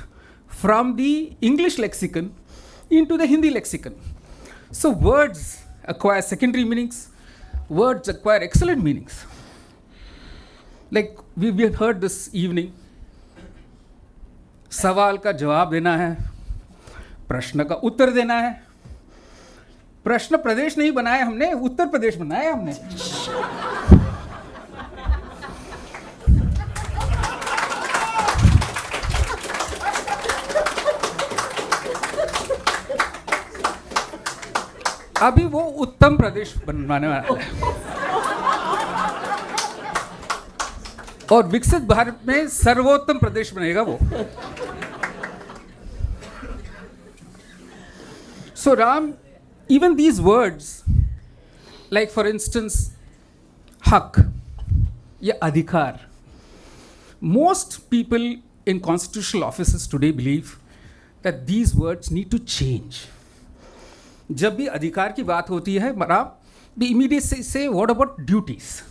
from the English lexicon into the Hindi lexicon. So words acquire secondary meanings, words acquire excellent meanings. Like we have heard this evening, सवाल का जवाब देना है, प्रश्न का उत्तर देना है. प्रश्न प्रदेश नहीं बनाया हमने, उत्तर प्रदेश बनाया हमने. अभी वो उत्तम प्रदेश बनवाने वाला है और विकसित भारत में सर्वोत्तम प्रदेश बनेगा वो. So Ram, even these words, like for instance, hak, ya adhikar, most people in constitutional offices today believe that these words need to change. जब भी अधिकार की बात होती है, Ram, we immediately say, what about duties?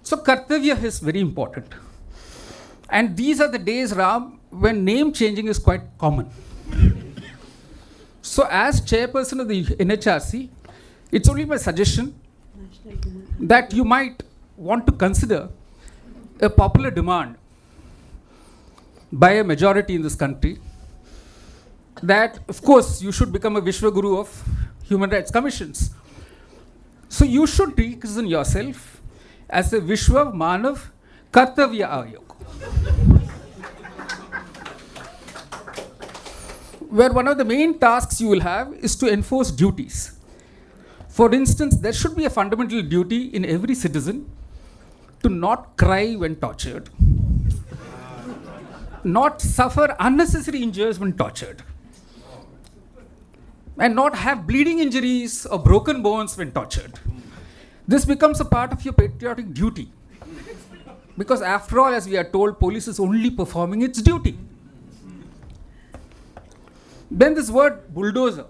So kartavya is very important. And these are the days, Ram, when name changing is quite common. So as chairperson of the NHRC, it's only my suggestion that you might want to consider a popular demand by a majority in this country that, of course, you should become a Vishwaguru of human rights commissions. So you should represent yourself as a Vishwa Manav Kartavya Ayog, where one of the main tasks you will have is to enforce duties. For instance, there should be a fundamental duty in every citizen to not cry when tortured, not suffer unnecessary injuries when tortured, and not have bleeding injuries or broken bones when tortured. This becomes a part of your patriotic duty. Because after all, as we are told, police is only performing its duty. Then this word bulldozer.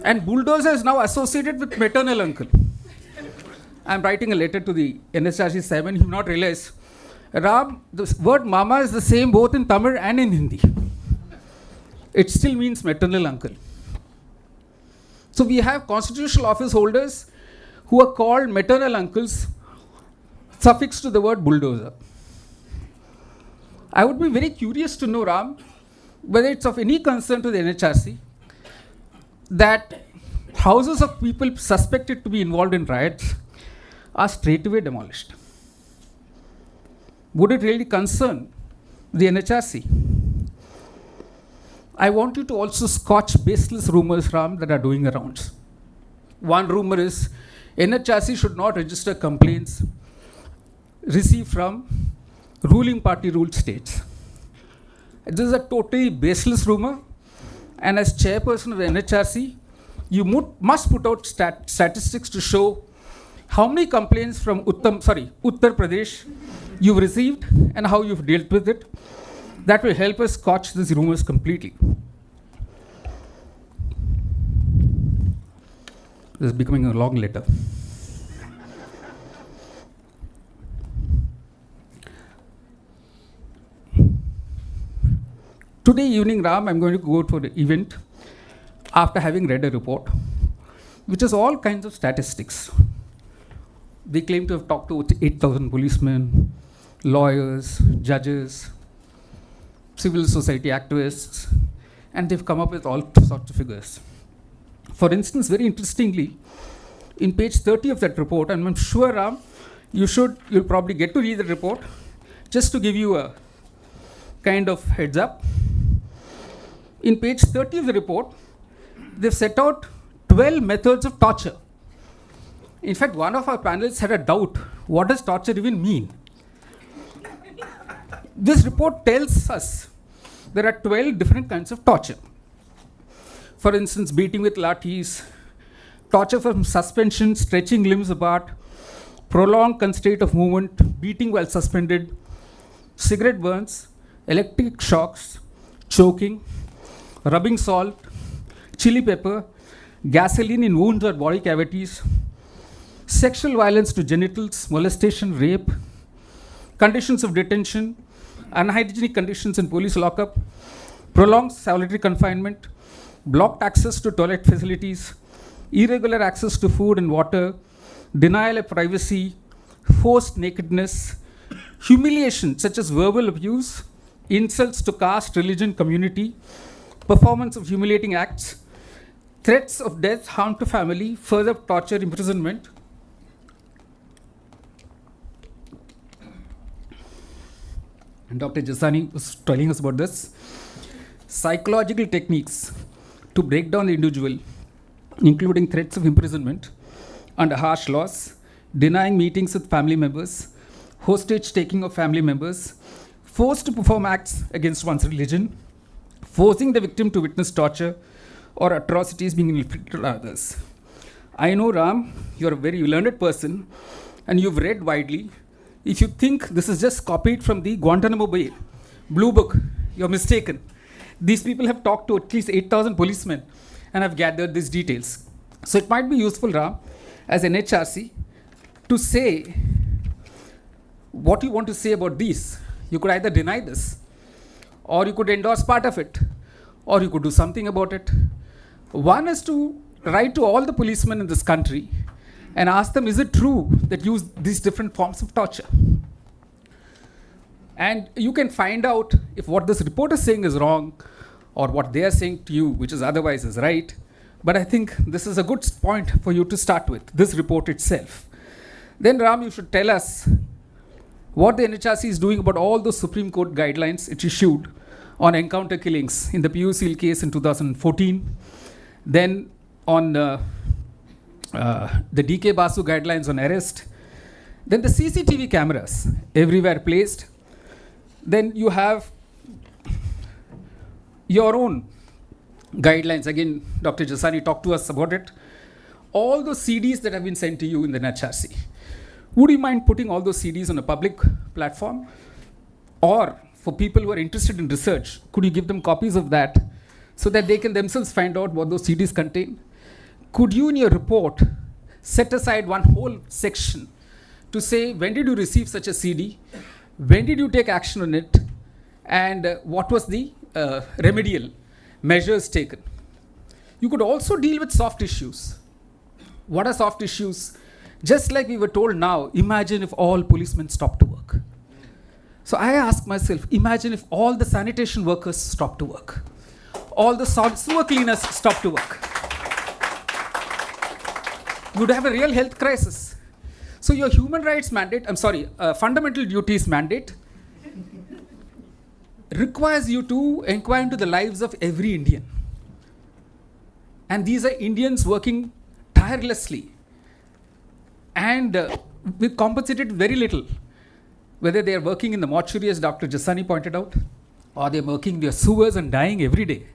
And bulldozer is now associated with maternal uncle. I'm writing a letter to the NSRC 7, you not realize. Ram, the word mama is the same both in Tamil and in Hindi. It still means maternal uncle. So we have constitutional office holders who are called maternal uncles, suffixed to the word bulldozer. I would be very curious to know, Ram, whether it's of any concern to the NHRC, that houses of people suspected to be involved in riots are straightaway demolished. Would it really concern the NHRC? I want you to also scotch baseless rumors, Ram, that are doing around. One rumor is NHRC should not register complaints received from ruling party ruled states. This is a totally baseless rumor, and as chairperson of the NHRC, you must put out statistics to show how many complaints from Uttar Pradesh you've received and how you've dealt with it. That will help us scotch these rumors completely. This is becoming a long letter. Today evening, Ram, I'm going to go to the event after having read a report, which is all kinds of statistics. They claim to have talked to 8,000 policemen, lawyers, judges, civil society activists, and they've come up with all sorts of figures. For instance, very interestingly, in page 30 of that report, and I'm sure, Ram, you'll probably get to read the report, just to give you a kind of heads up. In page 30 of the report, they've set out 12 methods of torture. In fact, one of our panelists had a doubt, what does torture even mean? This report tells us there are 12 different kinds of torture. For instance, beating with lathis, torture from suspension, stretching limbs apart, prolonged constraint of movement, beating while suspended, cigarette burns, electric shocks, choking, rubbing salt, chili pepper, gasoline in wounds or body cavities, sexual violence to genitals, molestation, rape, conditions of detention, unhygienic conditions in police lockup, prolonged solitary confinement, blocked access to toilet facilities, irregular access to food and water, denial of privacy, forced nakedness, humiliation such as verbal abuse, insults to caste, religion, community, performance of humiliating acts, threats of death, harm to family, further torture, imprisonment. And Dr. Jasani was telling us about this. Psychological techniques to break down the individual, including threats of imprisonment under harsh laws, denying meetings with family members, hostage taking of family members, forced to perform acts against one's religion, forcing the victim to witness torture or atrocities being inflicted on others. I know, Ram, you're a very learned person and you've read widely. If you think this is just copied from the Guantanamo Bay Blue Book, you're mistaken. These people have talked to at least 8,000 policemen and have gathered these details. So it might be useful, Ram, as an HRC, to say what you want to say about these. You could either deny this, or you could endorse part of it, or you could do something about it. One is to write to all the policemen in this country and ask them, is it true that you use these different forms of torture? And you can find out if what this report is saying is wrong or what they are saying to you, which is otherwise is right. But I think this is a good point for you to start with, this report itself. Then, Ram, you should tell us what the NHRC is doing about all those Supreme Court guidelines it issued on encounter killings in the PUCL case in 2014. Then on the DK Basu guidelines on arrest. Then the CCTV cameras everywhere placed. Then you have your own guidelines. Again, Dr. Jasani talked to us about it. All those CDs that have been sent to you in the NHRC. Would you mind putting all those CDs on a public platform? Or for people who are interested in research, could you give them copies of that so that they can themselves find out what those CDs contain? Could you in your report set aside one whole section to say when did you receive such a CD, when did you take action on it, and what was the remedial measures taken? You could also deal with soft issues. What are soft issues? Just like we were told now, imagine if all policemen stopped to work. So I ask myself, imagine if all the sanitation workers stop to work, all the sewer cleaners stop to work. We would have a real health crisis. So your human rights mandate, fundamental duties mandate requires you to inquire into the lives of every Indian. And these are Indians working tirelessly and with compensated very little. Whether they are working in the mortuary, as Dr. Jasani pointed out, or they're working in their sewers and dying every day.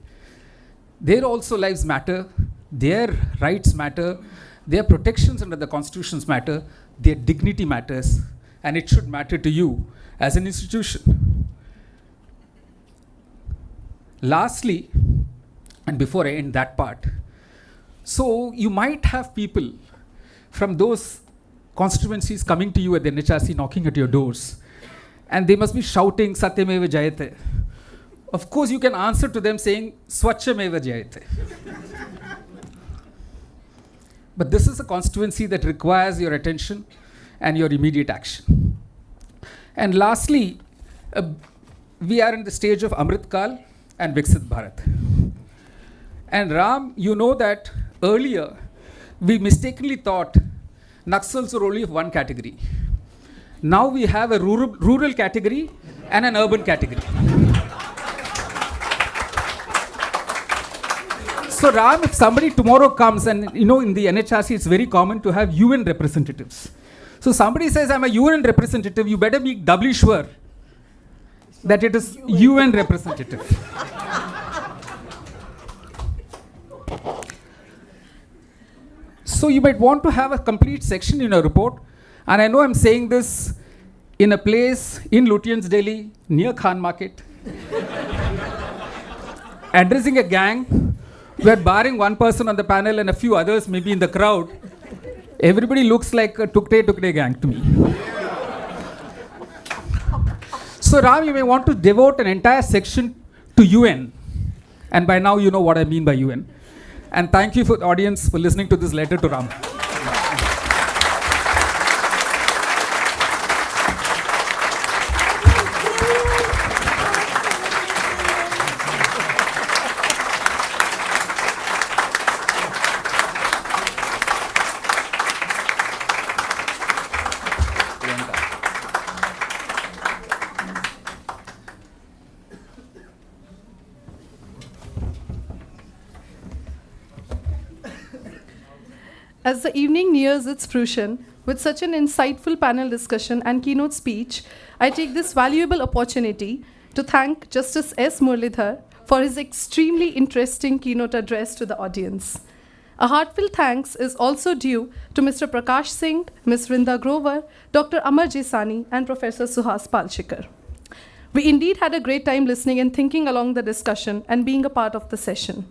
Their also lives matter, their rights matter, their protections under the constitutions matter, their dignity matters, and it should matter to you as an institution. Lastly, and before I end that part, so you might have people from those constituencies coming to you at the NHRC, knocking at your doors, and they must be shouting Satyameva Jayate. Of course, you can answer to them saying Swachhameva Jayate. But this is a constituency that requires your attention and your immediate action. And lastly, we are in the stage of Amrit Kal and Viksit Bharat. And Ram, you know that earlier we mistakenly thought Naxals are only of one category. Now we have a rural category and an urban category. So Ram, if somebody tomorrow comes, and in the NHRC it's very common to have UN representatives. So somebody says, I'm a UN representative, you better be doubly sure that it is UN representative. So you might want to have a complete section in your report, and I know I'm saying this in a place in Lutyens, Delhi, near Khan Market, addressing a gang where, barring one person on the panel and a few others maybe in the crowd, everybody looks like a Tukde gang to me. So Ram, you may want to devote an entire section to UN, and by now you know what I mean by UN. And thank you for the audience for listening to this letter to Ram. As the evening nears its fruition, with such an insightful panel discussion and keynote speech, I take this valuable opportunity to thank Justice S. Muralidhar for his extremely interesting keynote address to the audience. A heartfelt thanks is also due to Mr. Prakash Singh, Ms. Vrinda Grover, Dr. Amar Jesani, and Professor Suhas Palshikar. We indeed had a great time listening and thinking along the discussion and being a part of the session.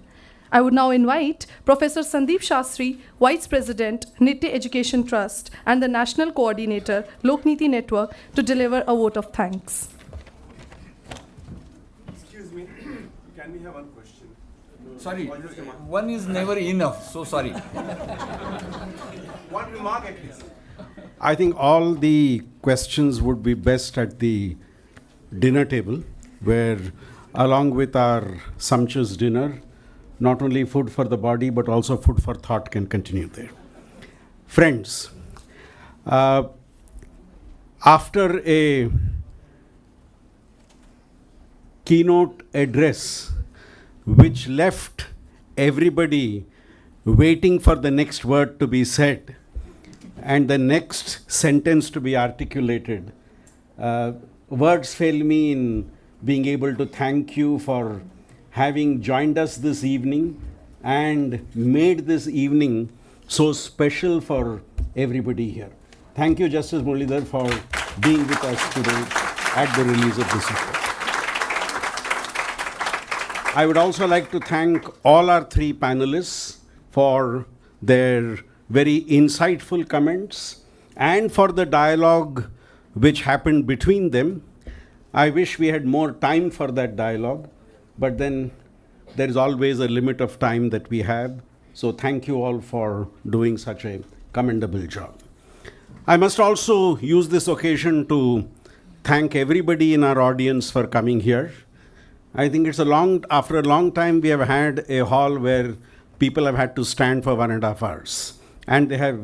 I would now invite Professor Sandeep Shastri, Vice President, Nitya Education Trust, and the National Coordinator, Lokniti Network, to deliver a vote of thanks. Excuse me, can we have one question? Sorry, one is never enough, so sorry. One remark at least. I think all the questions would be best at the dinner table, where along with our sumptuous dinner, not only food for the body, but also food for thought can continue there. Friends, after a keynote address which left everybody waiting for the next word to be said and the next sentence to be articulated, words fail me in being able to thank you for having joined us this evening and made this evening so special for everybody here. Thank you, Justice Muralidhar, for being with us today at the release of this report. I would also like to thank all our three panelists for their very insightful comments and for the dialogue which happened between them. I wish we had more time for that dialogue, but then there is always a limit of time that we have. So thank you all for doing such a commendable job. I must also use this occasion to thank everybody in our audience for coming here. I think after a long time, we have had a hall where people have had to stand for 1.5 hours, and they have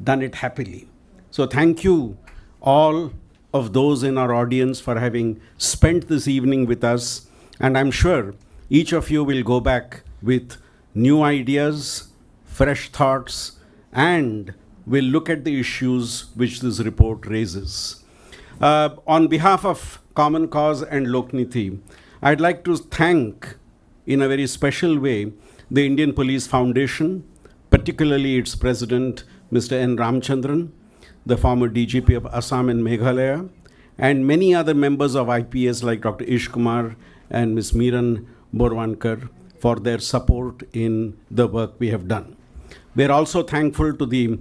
done it happily. So thank you all of those in our audience for having spent this evening with us. And I'm sure each of you will go back with new ideas, fresh thoughts, and will look at the issues which this report raises. On behalf of Common Cause and Lokniti, I'd like to thank, in a very special way, the Indian Police Foundation, particularly its president, Mr. N. Ramchandran, the former DGP of Assam and Meghalaya, and many other members of IPS like Dr. Ish Kumar and Ms. Miran Borwankar for their support in the work we have done. We're also thankful to the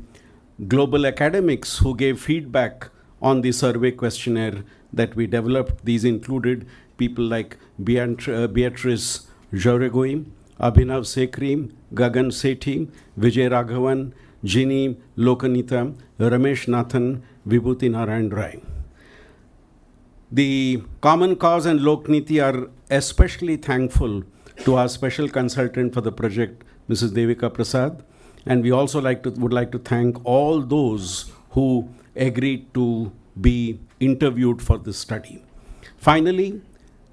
global academics who gave feedback on the survey questionnaire that we developed. These included people like Beatrice Jauregui, Abhinav Sekri, Gagan Sethi, Vijay Raghavan, Ginny Lokanita, Ramesh Nathan, Vibhuti Narayan Rai. The Common Cause and Lokniti are especially thankful to our special consultant for the project, Mrs. Devika Prasad, and we also would like to thank all those who agreed to be interviewed for this study. Finally,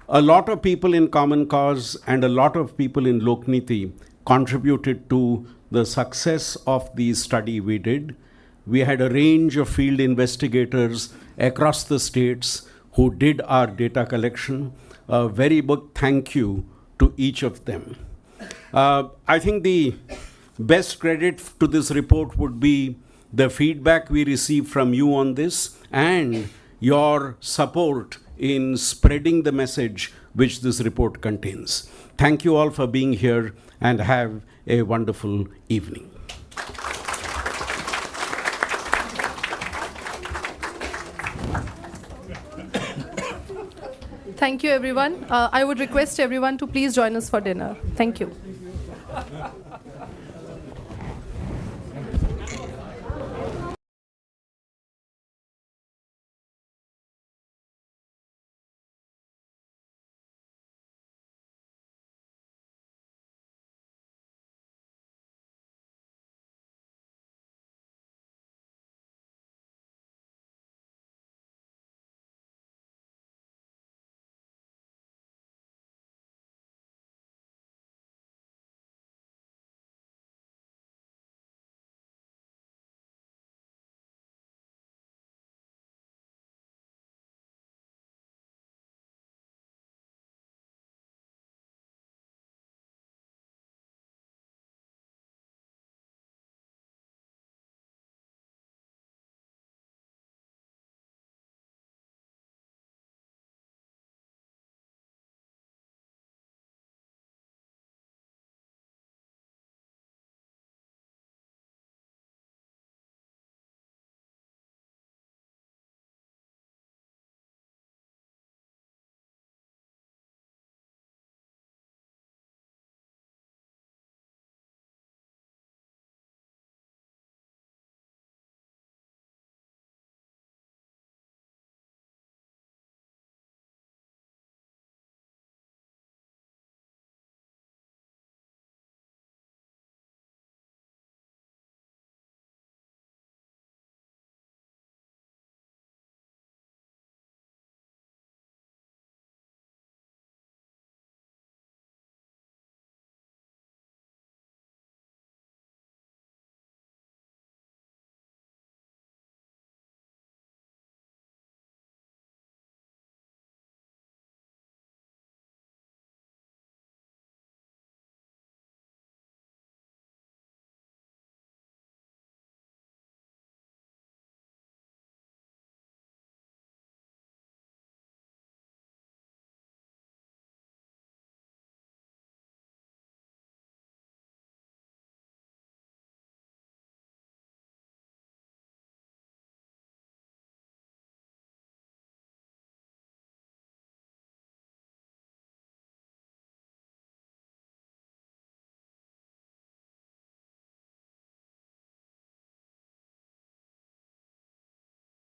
a lot of people in Common Cause and a lot of people in Lokniti contributed to the success of the study we did. We had a range of field investigators across the states who did our data collection. A very big thank you to each of them. I think the best credit to this report would be the feedback we received from you on this and your support in spreading the message which this report contains. Thank you all for being here and have a wonderful evening. Thank you, everyone. I would request everyone to please join us for dinner. Thank you.